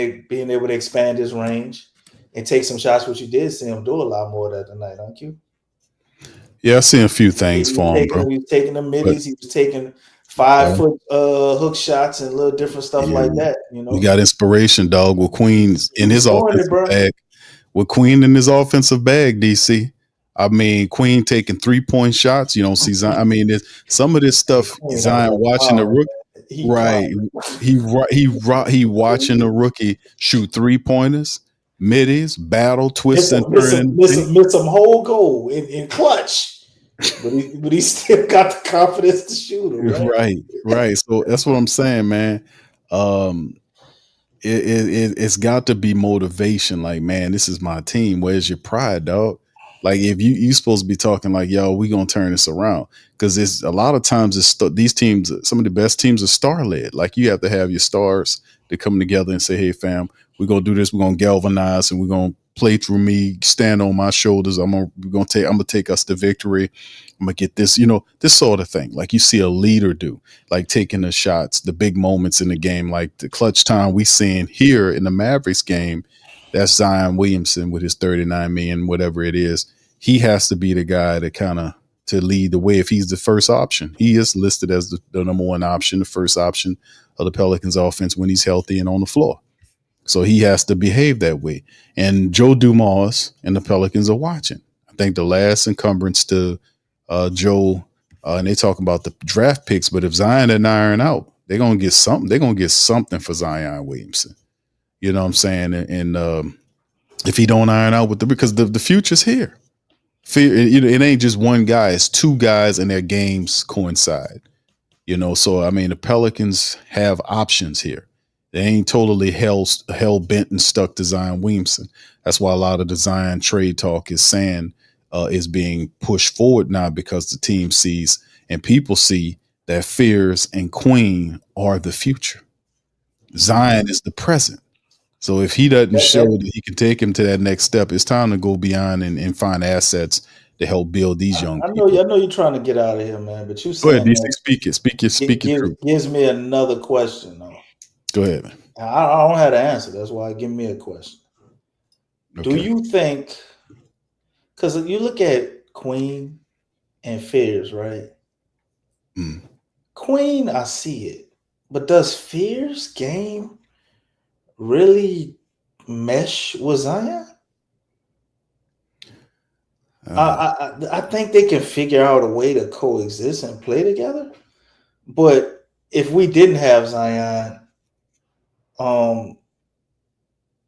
able to expand his range and take some shots, which you did see him do a lot more that tonight, don't you? Yeah, I seen a few things for him, bro. He was taking the middies. He was taking 5-foot hook shots and little different stuff like that. We got inspiration, dog, with Queen's in his offensive bag. With Queen in his offensive bag, DC. I mean, Queen taking 3-point shots. You don't see Zion. I mean, some of this stuff. Zion watching the rookie, right? He watching the rookie shoot 3-pointers, middies, battle, twist and turn, miss some whole goal in clutch, but he still got the confidence to shoot it. Right. So that's what I'm saying, man. It's got to be motivation. Like, man, this is my team. Where's your pride, dog? Like, if you supposed to be talking like, yo, we gonna turn this around, because it's a lot of times these teams, some of the best teams are star led. Like, you have to have your stars to come together and say, hey, fam, we're gonna do this. We're gonna galvanize and we're gonna play through me, stand on my shoulders. I'm gonna take us to victory. I'm gonna get this, this sort of thing. Like, you see a leader do, like taking the shots, the big moments in the game, like the clutch time we seeing here in the Mavericks game. That's Zion Williamson with his 39 million, whatever it is. He has to be the guy to lead the way if he's the first option. He is listed as the number one option, the first option of the Pelicans offense when he's healthy and on the floor. So he has to behave that way. And Joe Dumars and the Pelicans are watching. I think the last encumbrance to Joe, and they talking about the draft picks, but if Zion didn't iron out, they're going to get something. They're going to get something for Zion Williamson. You know what I'm saying? And if he don't iron out because the future's here. It ain't just one guy, it's two guys and their games coincide. So I mean, the Pelicans have options here. They ain't totally hell bent and stuck to Zion Williamson. That's why a lot of the Zion trade talk is saying is being pushed forward now, because the team sees and people see that Fears and Queen are the future. Zion is the present. So if he doesn't show that he can take him to that next step, it's time to go beyond and find assets to help build these young people. I know you're trying to get out of here, man, but you go ahead, DC, speak it. Gives me another question, though. Go ahead, man. I don't have the answer. That's why give me a question. Okay. Do you think, because you look at Queen and Fears, right? Queen, I see it, but does Fears game really mesh with Zion? I think they can figure out a way to coexist and play together. But if we didn't have Zion,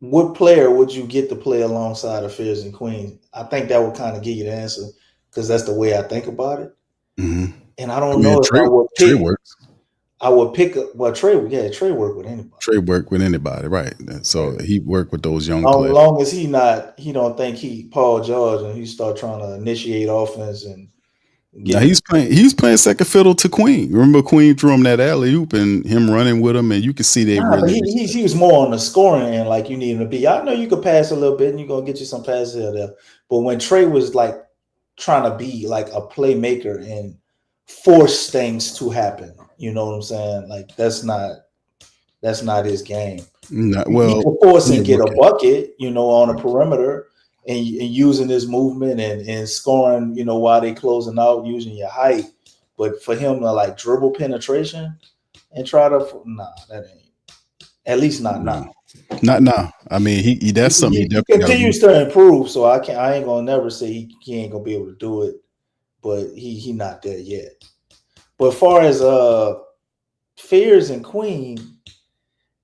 what player would you get to play alongside of Fears and Queen? I think that would kind of give you the answer, because that's the way I think about it. Mm-hmm. And I don't know if I would pick. Works. I would pick up. Well, Trey work with anybody. Trey work with anybody, right? So he worked with those young As players. long as he don't think he Paul George and he start trying to initiate offense and. Now he's playing second fiddle to Queen. Remember Queen threw him that alley oop and him running with him, and you can see they really. He was more on the scoring end, like you need him to be. I know you could pass a little bit, and you're gonna get you some passes here there. But when Trey was like trying to be like a playmaker and force things to happen, you know what I'm saying? Like that's not his game. He can force and get a bucket, on a perimeter. And using his movement and scoring, while they closing out, using your height. But for him to like dribble penetration and try to, that ain't. At least not now. Not now. I mean, that's something he definitely continues to improve. So I ain't gonna never say he ain't gonna be able to do it, but he not there yet. But as far as Fears and Queen,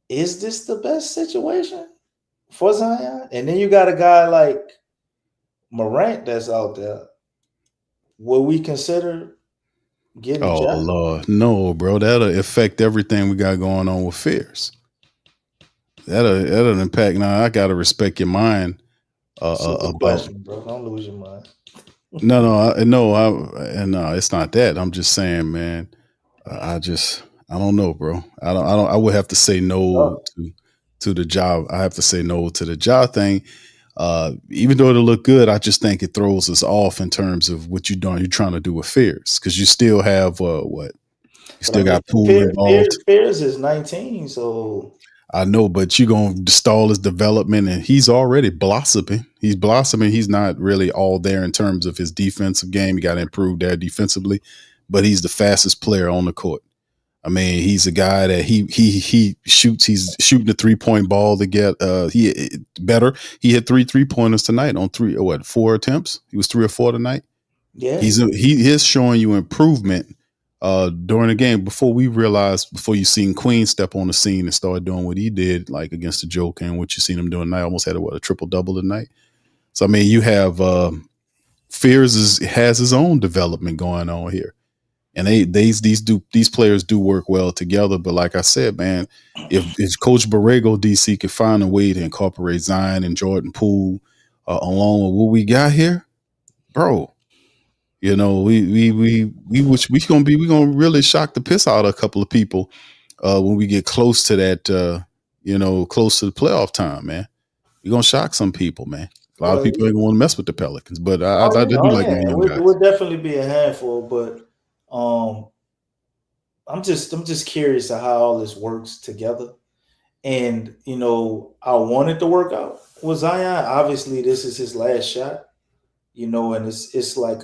is this the best situation for Zion? And then you got a guy like Morant that's out there. Will we consider getting? Oh Lord, no, bro. That'll affect everything we got going on with Fears. That'll impact. Now I gotta respect your mind. About question, bro. Don't lose your mind. No, it's not that. I'm just saying, man. I don't know, bro. I would have to say no to the job. I have to say no to the job thing. Even though it'll look good, I just think it throws us off in terms of what you're trying to do with Fears, because you still have what? You still got Poole involved. Fears is 19, so I know, but you're gonna stall his development, and he's already blossoming. He's blossoming. He's not really all there in terms of his defensive game. You got to improve there defensively, but he's the fastest player on the court. I mean, he's a guy that he shoots. He's shooting the 3-point ball to get he better. He hit 3 3-pointers tonight on 4 attempts. He was 3 or 4 tonight. Yeah, he is showing you improvement during the game. Before you seen Queen step on the scene and start doing what he did, like against the Joker, and what you seen him doing tonight, almost had a triple double tonight. So I mean, you have Fears has his own development going on here. And these players do work well together. But like I said, man, if Coach Borrego DC could find a way to incorporate Zion and Jordan Poole along with what we got here, bro, we gonna really shock the piss out of a couple of people when we get close to that, close to the playoff time, man. We're gonna shock some people, man. A lot of people ain't gonna want to mess with the Pelicans, but I do like the young guys. It would definitely be a handful, but. I'm just curious of how all this works together. And, I wanted to work out with Zion. Obviously, this is his last shot, and it's like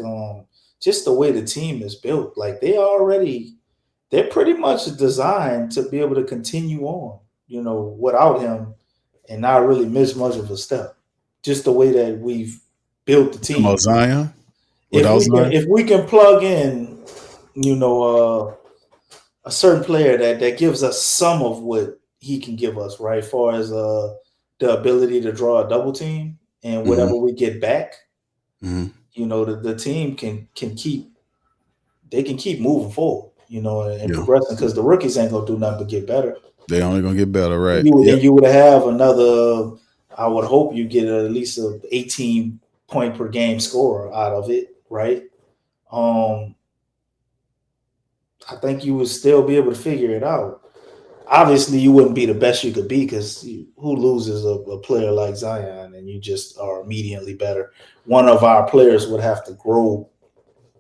just the way the team is built. Like they're pretty much designed to be able to continue on, without him and not really miss much of a step. Just the way that we've built the team. About Zion? If we can plug in a certain player that gives us some of what he can give us, right? As far as the ability to draw a double team and whatever we get back, the team can keep moving forward, and progressing, because the rookies ain't gonna do nothing but get better. They only gonna get better, right? And you would have another. I would hope you get at least a 18 point per game scorer out of it, right? I think you would still be able to figure it out. Obviously, you wouldn't be the best you could be, because who loses a player like Zion and you just are immediately better? One of our players would have to grow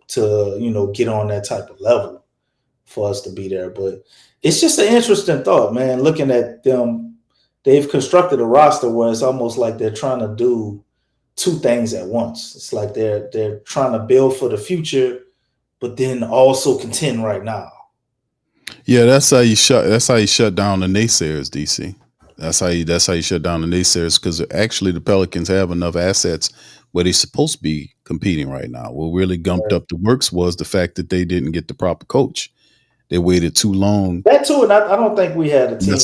to, get on that type of level for us to be there. But it's just an interesting thought, man, looking at them. They've constructed a roster where it's almost like they're trying to do 2 things at once. It's like they're trying to build for the future, but then also contend right now. Yeah, that's how you shut down the naysayers, DC. That's how you shut down the naysayers, because actually the Pelicans have enough assets where they're supposed to be competing right now. What really gumped up the works was the fact that they didn't get the proper coach. They waited too long. That too, and I don't think we had a team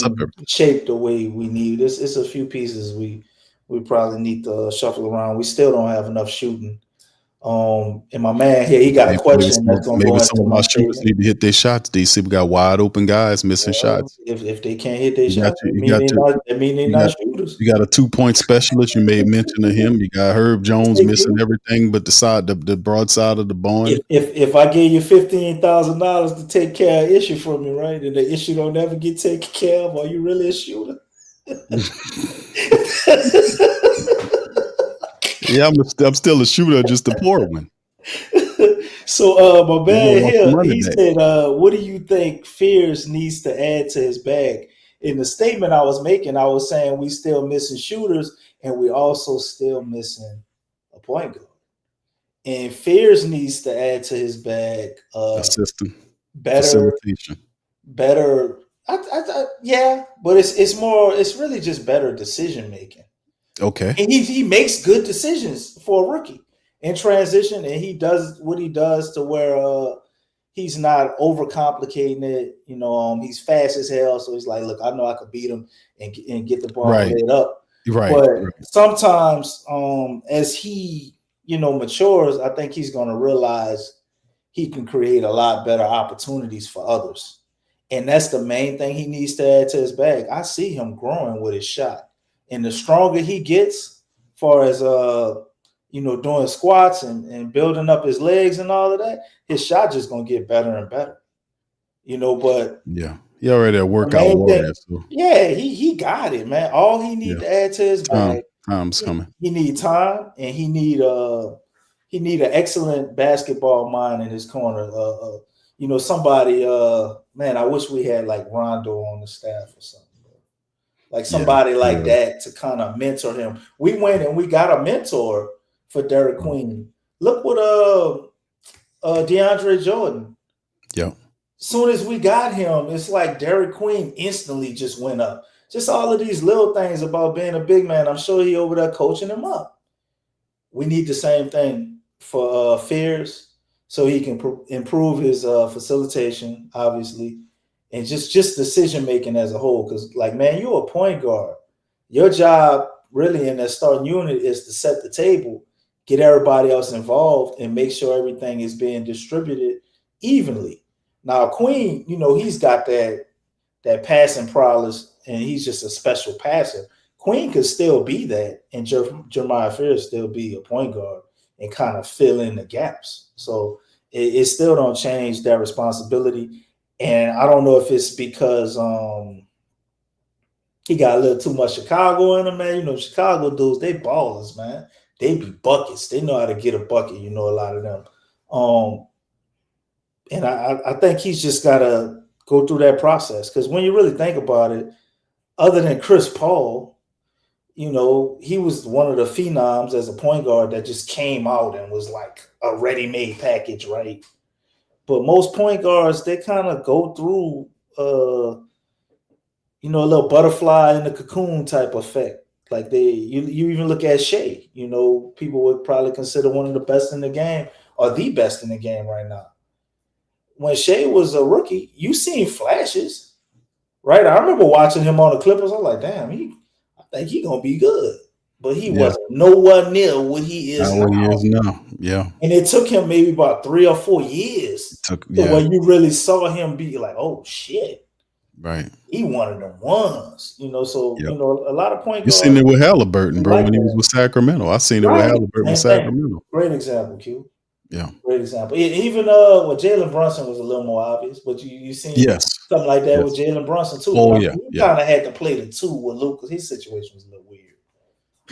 shaped the way we need. It's a few pieces we probably need to shuffle around. We still don't have enough shooting. And my man here, he got a question that's gonna go maybe some into of my our shooters statement. need to hit their shots. DC, we got wide open guys missing shots. If they can't hit their You got shots, to, it you mean got they to, not. It mean they you not got shooters. you got a 2-point specialist. You made mention of him. You got Herb Jones Hey, missing Q, everything but the broad side of the barn. if I gave you $15,000 to take care of an issue for me, right, and the issue don't ever get taken care of, are you really a shooter? Yeah, I'm still a shooter, just a poor one. So my You man want some here, money he back. said, what do you think Fears needs to add to his bag? In the statement I was making, I was saying we still missing shooters and we also still missing a point guard. And Fears needs to add to his bag Assistant, better. facilitation. Yeah, but it's really just better decision making. Okay. And he makes good decisions for a rookie in transition, and he does what he does to where he's not overcomplicating it. He's fast as hell, so he's like, look, I know I could beat him and get the ball laid up. Right. But sometimes as he matures, I think he's going to realize he can create a lot better opportunities for others. And that's the main thing he needs to add to his bag. I see him growing with his shot. And the stronger he gets, as far as doing squats and building up his legs and all of that, his shot just gonna get better and better. But yeah, he already a workout warrior. So. Yeah, he got it, man. All he need to add to his bag. Time's coming. He need time, and he need an excellent basketball mind in his corner. Somebody. Man, I wish we had like Rondo on the staff or something. Like somebody like that to kind of mentor him. We went and we got a mentor for Derik Queen. Look what DeAndre Jordan. Yeah. Soon as we got him, it's like Derik Queen instantly just went up. Just all of these little things about being a big man. I'm sure he over there coaching him up. We need the same thing for Fears, so he can improve his facilitation, obviously. And just decision making as a whole, because like, man, you're a point guard. Your job really in that starting unit is to set the table, get everybody else involved, and make sure everything is being distributed evenly. Now, Queen, he's got that passing prowess, and he's just a special passer. Queen could still be that, and Jeremiah Fears still be a point guard and kind of fill in the gaps. So it still don't change that responsibility. And I don't know if it's because he got a little too much Chicago in him, man. Chicago dudes, they ballers, man. They be buckets. They know how to get a bucket, a lot of them. And I think he's just got to go through that process. Because when you really think about it, other than Chris Paul, he was one of the phenoms as a point guard that just came out and was like a ready-made package, right? But most point guards, they kind of go through, a little butterfly in the cocoon type effect. Like you even look at Shea, people would probably consider one of the best in the game or the best in the game right now. When Shea was a rookie, you seen flashes, right? I remember watching him on the Clippers. I was like, damn, I think he's going to be good. But he wasn't nowhere near what he is now. What he is now, yeah. And it took him maybe about 3 or 4 years when you really saw him be like, oh, shit. Right. He one of them ones, So, a lot of point guards. You seen it with Halliburton, bro, when he was with Sacramento. I seen it with Halliburton with Sacramento. Great example, Q. Yeah. Great example. Even Jalen Brunson was a little more obvious, but you seen something like that with Jalen Brunson, too. Oh, he kind of had to play the 2 with Luke because his situation was a little weird.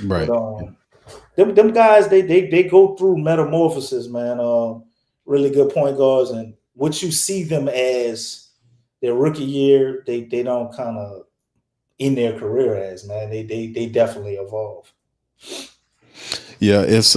Right. But, them guys, they go through metamorphosis, man. Really good point guards, and what you see them as their rookie year, they don't kind of in their career as, man. They definitely evolve. Yeah, it's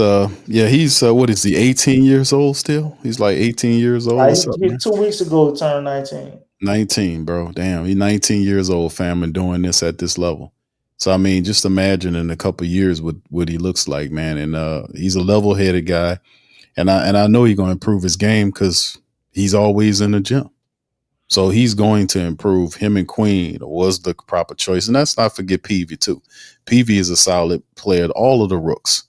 he's what is he, 18 years old still? He's like 18 years old or something. 2 weeks ago turned 19. 19, bro. Damn, he's 19 years old, fam, and doing this at this level. So I mean, just imagine in a couple of years what he looks like, man. And he's a level-headed guy, and I know he's gonna improve his game because he's always in the gym. So he's going to improve. Him and Queen was the proper choice. And let's not forget Peavy, too. Peavy is a solid player. All of the rooks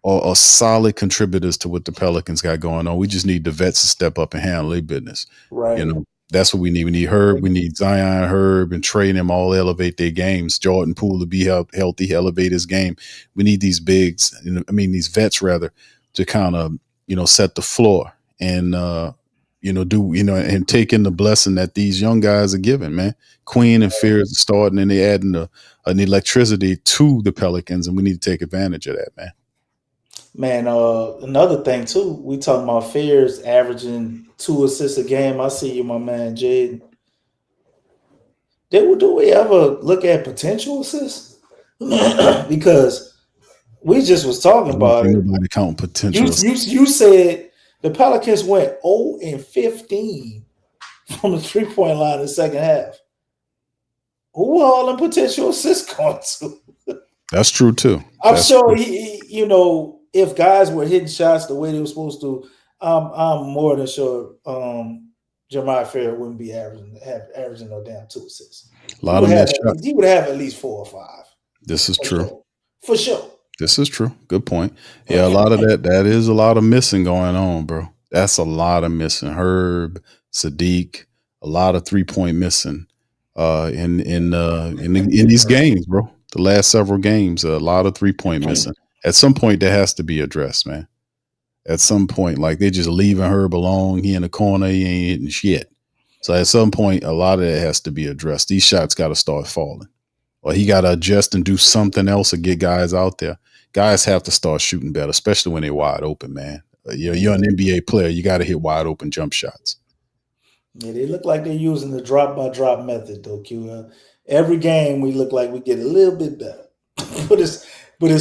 are solid contributors to what the Pelicans got going on. We just need the vets to step up and handle their business. Right. You know, that's what we need. We need Herb. We need Zion, Herb, and Trey and them all elevate their games. Jordan Poole to be healthy, elevate his game. We need these bigs, these vets rather, to kind of, set the floor and, and take in the blessing that these young guys are giving, man. Queen and Fears are starting, and they're adding an electricity to the Pelicans, and we need to take advantage of that, man. Man, another thing too, we talking about Fears averaging 2 assists a game. I see you, my man, Jade. Do we ever look at potential assists? Because we just was talking about it. Nobody counting potential. You said the Pelicans went 0-15 from the 3-point line in the second half. Who all the potential assists going to? That's true too. I'm sure if guys were hitting shots the way they were supposed to, I'm more than sure Jeremiah Fair wouldn't be averaging no damn 2 assists. A lot of missed shots. He would have at least 4 or 5. This is true. Sure. For sure. This is true. Good point. Yeah, a lot of that is a lot of missing going on, bro. That's a lot of missing. Herb, Sadiq, a lot of 3-point missing in these games, bro. The last several games, a lot of 3-point missing. At some point, that has to be addressed, man. At some point, like they're just leaving Herb alone. He in the corner, he ain't hitting shit. So at some point, a lot of that has to be addressed. These shots got to start falling. Or he got to adjust and do something else to get guys out there. Guys have to start shooting better, especially when they're wide open, man. You're an NBA player. You got to hit wide open jump shots. Yeah, they look like they're using the drop-by-drop method, though, Q. Every game, we look like we get a little bit better. but it's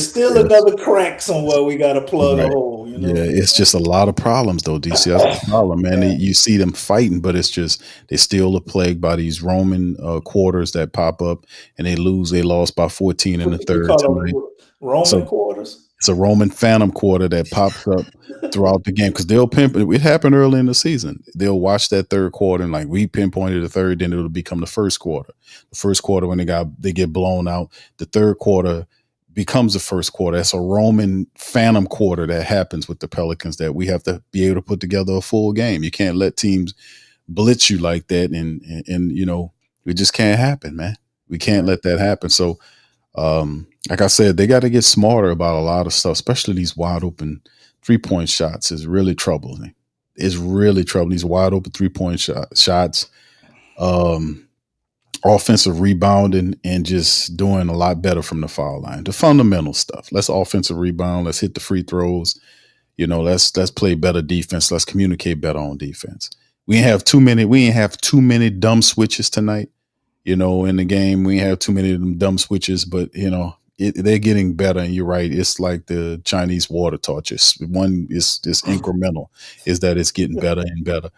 still another crack somewhere we got to plug a hole. Yeah, it's just a lot of problems, though, DC. That's the problem, man. You see them fighting, but it's just they still are plagued by these Roman quarters that pop up, and they lose. They lost by 14 in the third tonight. Roman quarters? It's a Roman Phantom quarter that pops up throughout the game because they'll pinpoint. It happened early in the season. They'll watch that third quarter and like we pinpointed the third, then it'll become the first quarter. The first quarter when they get blown out. The third quarter becomes the first quarter. That's a Roman Phantom quarter that happens with the Pelicans that we have to be able to put together a full game. You can't let teams blitz you like that, and it just can't happen, man. We can't let that happen. So. Like I said, they got to get smarter about a lot of stuff, especially these wide open 3-point shots is really troubling. It's really troubling. These wide open 3-point shots, offensive rebounding, and just doing a lot better from the foul line. The fundamental stuff. Let's offensive rebound. Let's hit the free throws. Let's play better defense. Let's communicate better on defense. We didn't have too many dumb switches tonight. In the game, we have too many of them dumb switches, but they're getting better. And you're right. It's like the Chinese water torches. One is incremental, is that it's getting better and better.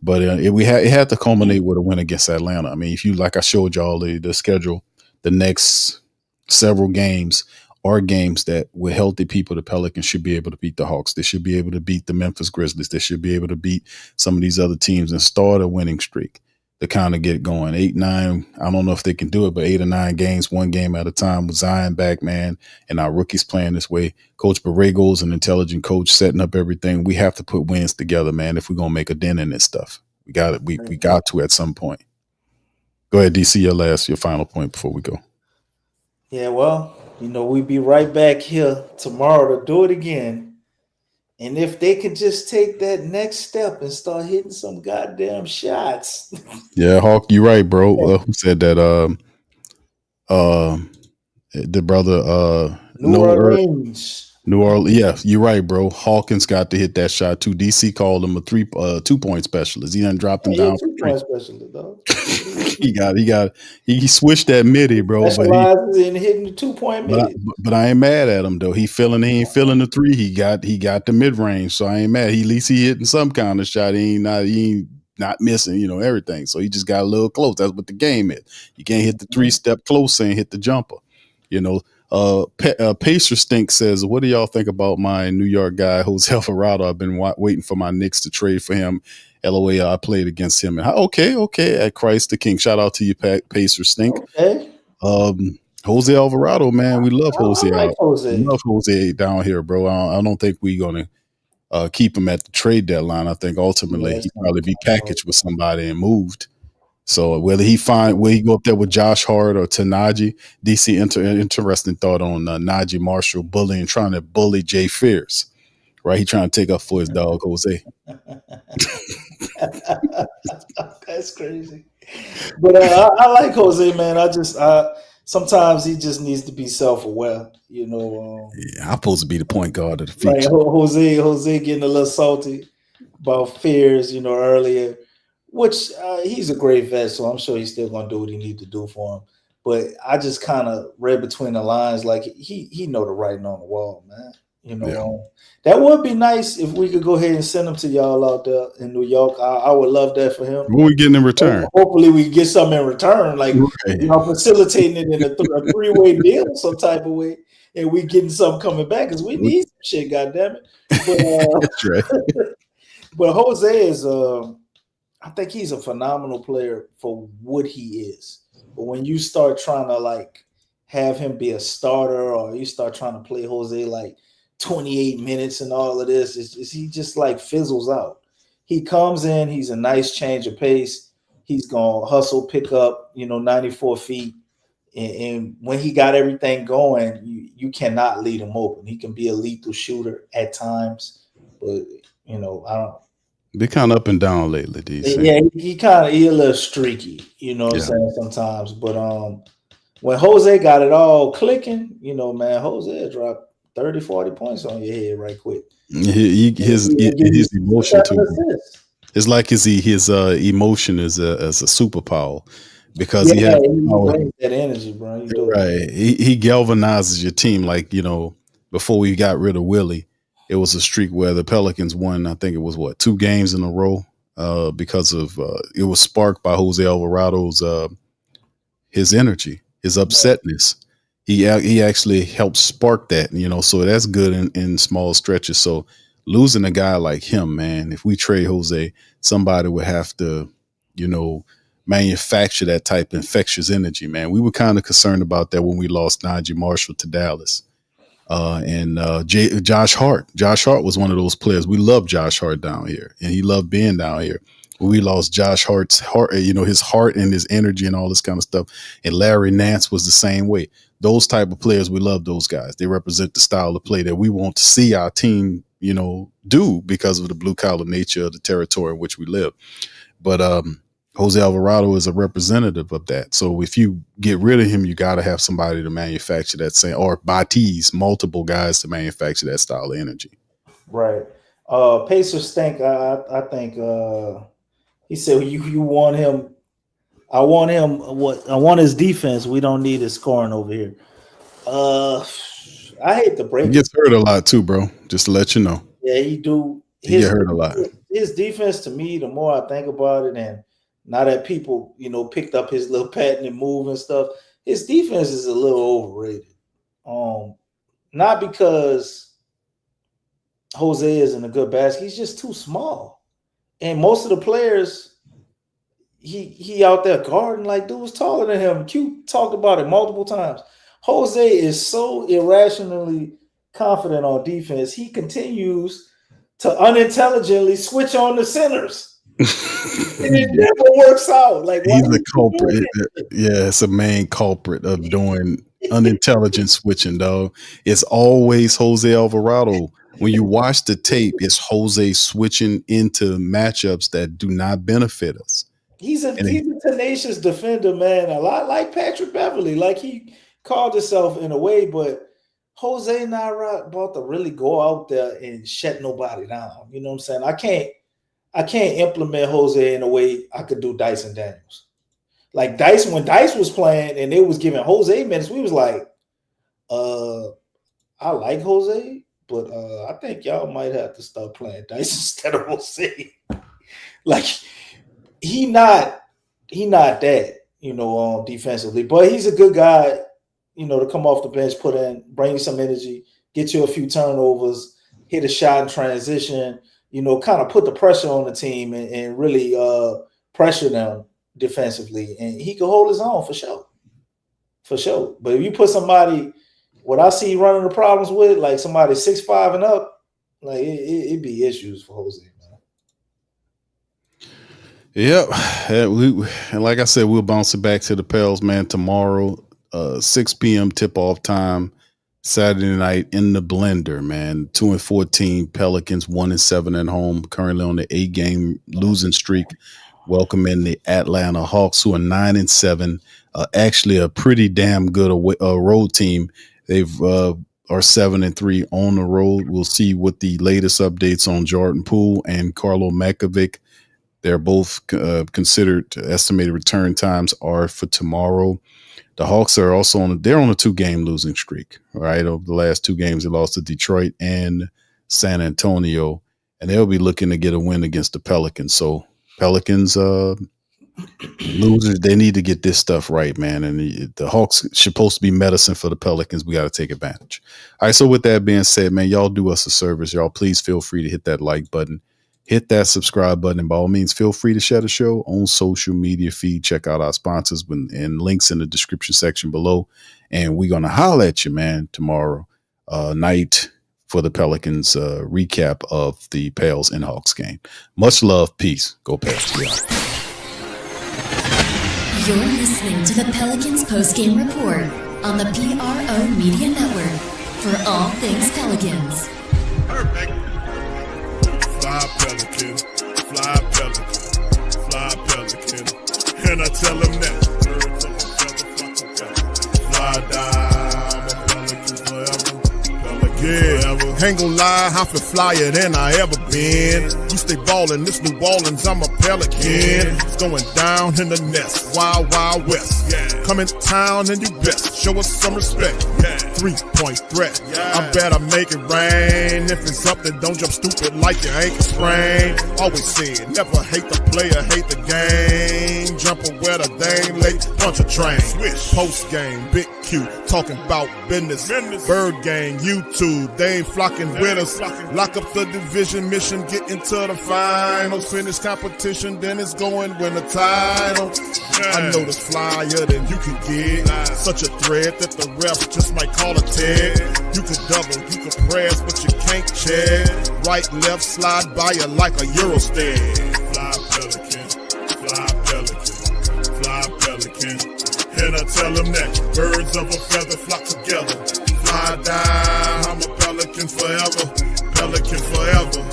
But it had to culminate with a win against Atlanta. I mean, if you, like I showed y'all the schedule, the next several games are games that with healthy people, the Pelicans should be able to beat the Hawks. They should be able to beat the Memphis Grizzlies. They should be able to beat some of these other teams and start a winning streak. To kind of get going. 8, 9, I don't know if they can do it, but 8 or 9 games, one game at a time with Zion back, man, and our rookies playing this way. Coach Borrego's an intelligent coach setting up everything. We have to put wins together, man, if we're going to make a dent in this stuff. We got it. We got to at some point. Go ahead, DC, your final point before we go. Yeah, well, we'll be right back here tomorrow to do it again. And if they could just take that next step and start hitting some goddamn shots. Yeah, Hawk, you're right, bro. Who said that? The brother New Orleans. Yeah, you're right, bro. Hawkins got to hit that shot too. DC called him a 2-point specialist. He done dropped him down. 2-point specialist, dog. he switched that midi, bro. Specializes in hitting the 2-point midi. But I ain't mad at him though. He ain't feeling the 3. He got the mid range, so I ain't mad. At least he hitting some kind of shot. He ain't not missing, everything. So he just got a little close. That's what the game is. You can't hit the 3-step closer and hit the jumper. Pacer Stink says, what do y'all think about my New York guy, Jose Alvarado? I've been waiting for my Knicks to trade for him. LOL, I played against him. And okay, at Christ the King. Shout out to you, Pacer Stink. Okay. Jose Alvarado, man, we love Jose. I like Jose. We love Jose down here, bro. I don't think we're gonna keep him at the trade deadline. I think ultimately he'd probably be packaged with somebody and moved. So whether he go up there with Josh Hart or Tanaji, DC interesting thought on Najee Marshall trying to bully Jay Fierce, right? He trying to take up for his dog Jose. That's crazy. But I like Jose, man. Sometimes he just needs to be self-aware, you know. I'm supposed to be the point guard of the future. Like Jose getting a little salty about fears, you know, earlier, which he's a great vet, so I'm sure he's still going to do what he needs to do for him. But I just kind of read between the lines, like he know the writing on the wall, man. You know, that would be nice if we could go ahead and send him to y'all out there in New York. I would love that for him. What are we getting in return? Hopefully we get something in return, like facilitating it in a three-way deal some type of way, and we getting something coming back because we need some shit, goddammit. But, that's right. But Jose is, I think he's a phenomenal player for what he is. But when you start trying to like have him be a starter, or you start trying to play Jose like 28 minutes and all of this, he just like fizzles out. He comes in, he's a nice change of pace. He's going to hustle, pick up, 94 feet. And when he got everything going, you cannot lead him open. He can be a lethal shooter at times, but, I don't. They're kind of up and down lately, DC. Yeah, he a little streaky, what I'm saying, sometimes. But when Jose got it all clicking, man, Jose dropped 30, 40 points on your head right quick. His emotion too. It's like his emotion is a superpower because he brings that energy, bro. Right. He galvanizes your team. Like, before we got rid of Willie, it was a streak where the Pelicans won, I think it was 2 games in a row because of it was sparked by Jose Alvarado's his energy, his upsetness. He actually helped spark that, so that's good in small stretches. So losing a guy like him, man, if we trade Jose, somebody would have to, manufacture that type of infectious energy, man. We were kind of concerned about that when we lost Najee Marshall to Dallas. And Josh Hart. Josh Hart was one of those players. We love Josh Hart down here, and he loved being down here. We lost Josh Hart's heart, his heart and his energy and all this kind of stuff. And Larry Nance was the same way. Those type of players, we love those guys. They represent the style of play that we want to see our team, do because of the blue collar nature of the territory in which we live. But Jose Alvarado is a representative of that. So if you get rid of him, you got to have somebody to manufacture that same, or Batiz, multiple guys to manufacture that style of energy. Right. Pacers stink. I think he said you want him. I want him. I want his defense. We don't need his scoring over here. I hate to break. He gets hurt a lot too, bro. Just to let you know. Yeah, he do. He get hurt a lot. His defense, to me, the more I think about it, and now that people, picked up his little patent and move and stuff, his defense is a little overrated. Not because Jose isn't a good basket, he's just too small. And most of the players, he out there guarding like dudes taller than him. Q talked about it multiple times. Jose is so irrationally confident on defense, he continues to unintelligently switch on the centers. And it never works out. Like, he's a culprit. Yeah, it's a main culprit of doing unintelligent switching, dog. It's always Jose Alvarado. When you watch the tape, it's Jose switching into matchups that do not benefit us. He's a tenacious defender, man. A lot like Patrick Beverly. Like, he called himself in a way, but Jose not about to really go out there and shut nobody down. You know what I'm saying? I can't implement Jose in a way I could do Dyson Daniels. Like when Dice was playing and they was giving Jose minutes, we was like, I like Jose, but I think y'all might have to start playing Dice instead of Jose. Like he not that, defensively, but he's a good guy, to come off the bench, bring you some energy, get you a few turnovers, hit a shot in transition, kind of put the pressure on the team and really pressure them defensively. And he can hold his own for for sure. But if you put somebody, what I see running the problems with, like somebody 6'5" and up, like it'd be issues for Jose, man. Yep. And like I said, we'll bounce it back to the Pels, man, tomorrow, 6 p.m. tip-off time, Saturday night in the blender, man. 2-14 Pelicans, 1-7 at home, currently on the 8-game losing streak. Welcoming the Atlanta Hawks, who are 9-7, actually a pretty damn good road team. They've are 7-3 on the road. We'll see what the latest updates on Jordan Poole and Carlo Makovic. They're both considered estimated return times are for tomorrow. The Hawks are also on a 2-game losing streak, right? Over the last 2 games, they lost to Detroit and San Antonio, and they'll be looking to get a win against the Pelicans. So Pelicans losers, they need to get this stuff right, man. And the Hawks supposed to be medicine for the Pelicans. We got to take advantage. All right, so with that being said, man, y'all do us a service. Y'all please feel free to hit that like button. Hit that subscribe button, and by all means, feel free to share the show on social media feed. Check out our sponsors and links in the description section below. And we're going to holler at you, man, tomorrow night for the Pelicans recap of the Pels and Hawks game. Much love. Peace. Go Pels. Yeah. You're listening to the Pelicans postgame report on the PRO Media Network for all things Pelicans. Perfect. Fly Pelican, fly Pelican, fly Pelican. And I tell them that birds of a feather fly down, I'm a Pelican forever. Pelican forever. Ain't gon' lie, I feel flyer than I ever been. We stay ballin', this New Orleans, I'm a Pelican. Going down in the nest, wild, wild west. Yeah. Come in town and do best, show us some respect. Yeah. 3-point threat, yeah. I better make it rain. If it's something, don't jump stupid like your ankle sprain. Always said, never hate the player, hate the game. Jumping where the dame late, bunch of train. Swish, post game, big Q, talking about business. Bird gang, YouTube, they ain't flocking with us. Lock up the division mission, get into the finals. Finish competition, then it's going win the title. I know this flyer than you can get. Such a threat that the refs just might call a tag. You could double, you could press, but you can't check. Right, left, slide by you like a Eurostep. Fly Pelican, fly Pelican, fly Pelican. And I tell them that birds of a feather flock together. Fly down, I'm a Pelican forever. Pelican forever.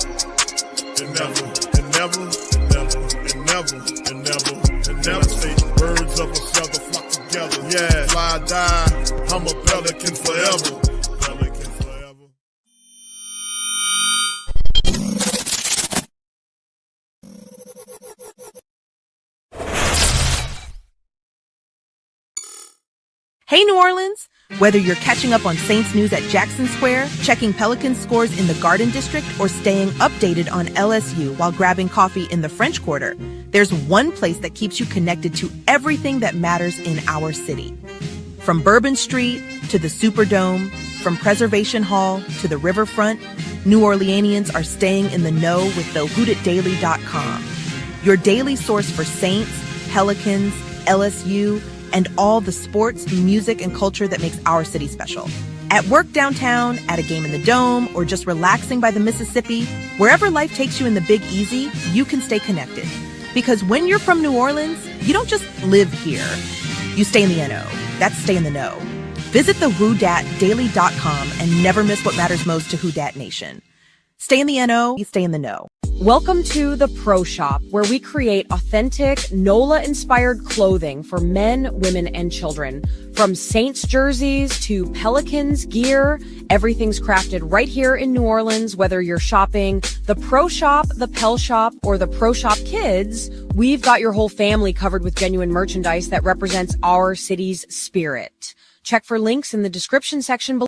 And never, and never, and never, and never, and never, and never. Say birds of a feather flock together. Yeah, fly down, I'm a Pelican forever. Pelican forever. Hey, New Orleans! Whether you're catching up on Saints news at Jackson Square, checking Pelicans scores in the Garden District, or staying updated on LSU while grabbing coffee in the French Quarter, there's one place that keeps you connected to everything that matters in our city. From Bourbon Street to the Superdome, from Preservation Hall to the Riverfront, New Orleanians are staying in the know with the WhoDatDaily.com. Your daily source for Saints, Pelicans, LSU, and all the sports, music, and culture that makes our city special. At work downtown, at a game in the Dome, or just relaxing by the Mississippi, wherever life takes you in the Big Easy, you can stay connected. Because when you're from New Orleans, you don't just live here. You stay in the NO. That's stay in the know. Visit the WhoDatDaily.com and never miss what matters most to Who Dat Nation. Stay in the NO, you stay in the know. Welcome to the Pro Shop, where we create authentic NOLA-inspired clothing for men, women, and children. From Saints jerseys to Pelicans gear, everything's crafted right here in New Orleans. Whether you're shopping the Pro Shop, the Pel Shop, or the Pro Shop Kids, we've got your whole family covered with genuine merchandise that represents our city's spirit. Check for links in the description section below.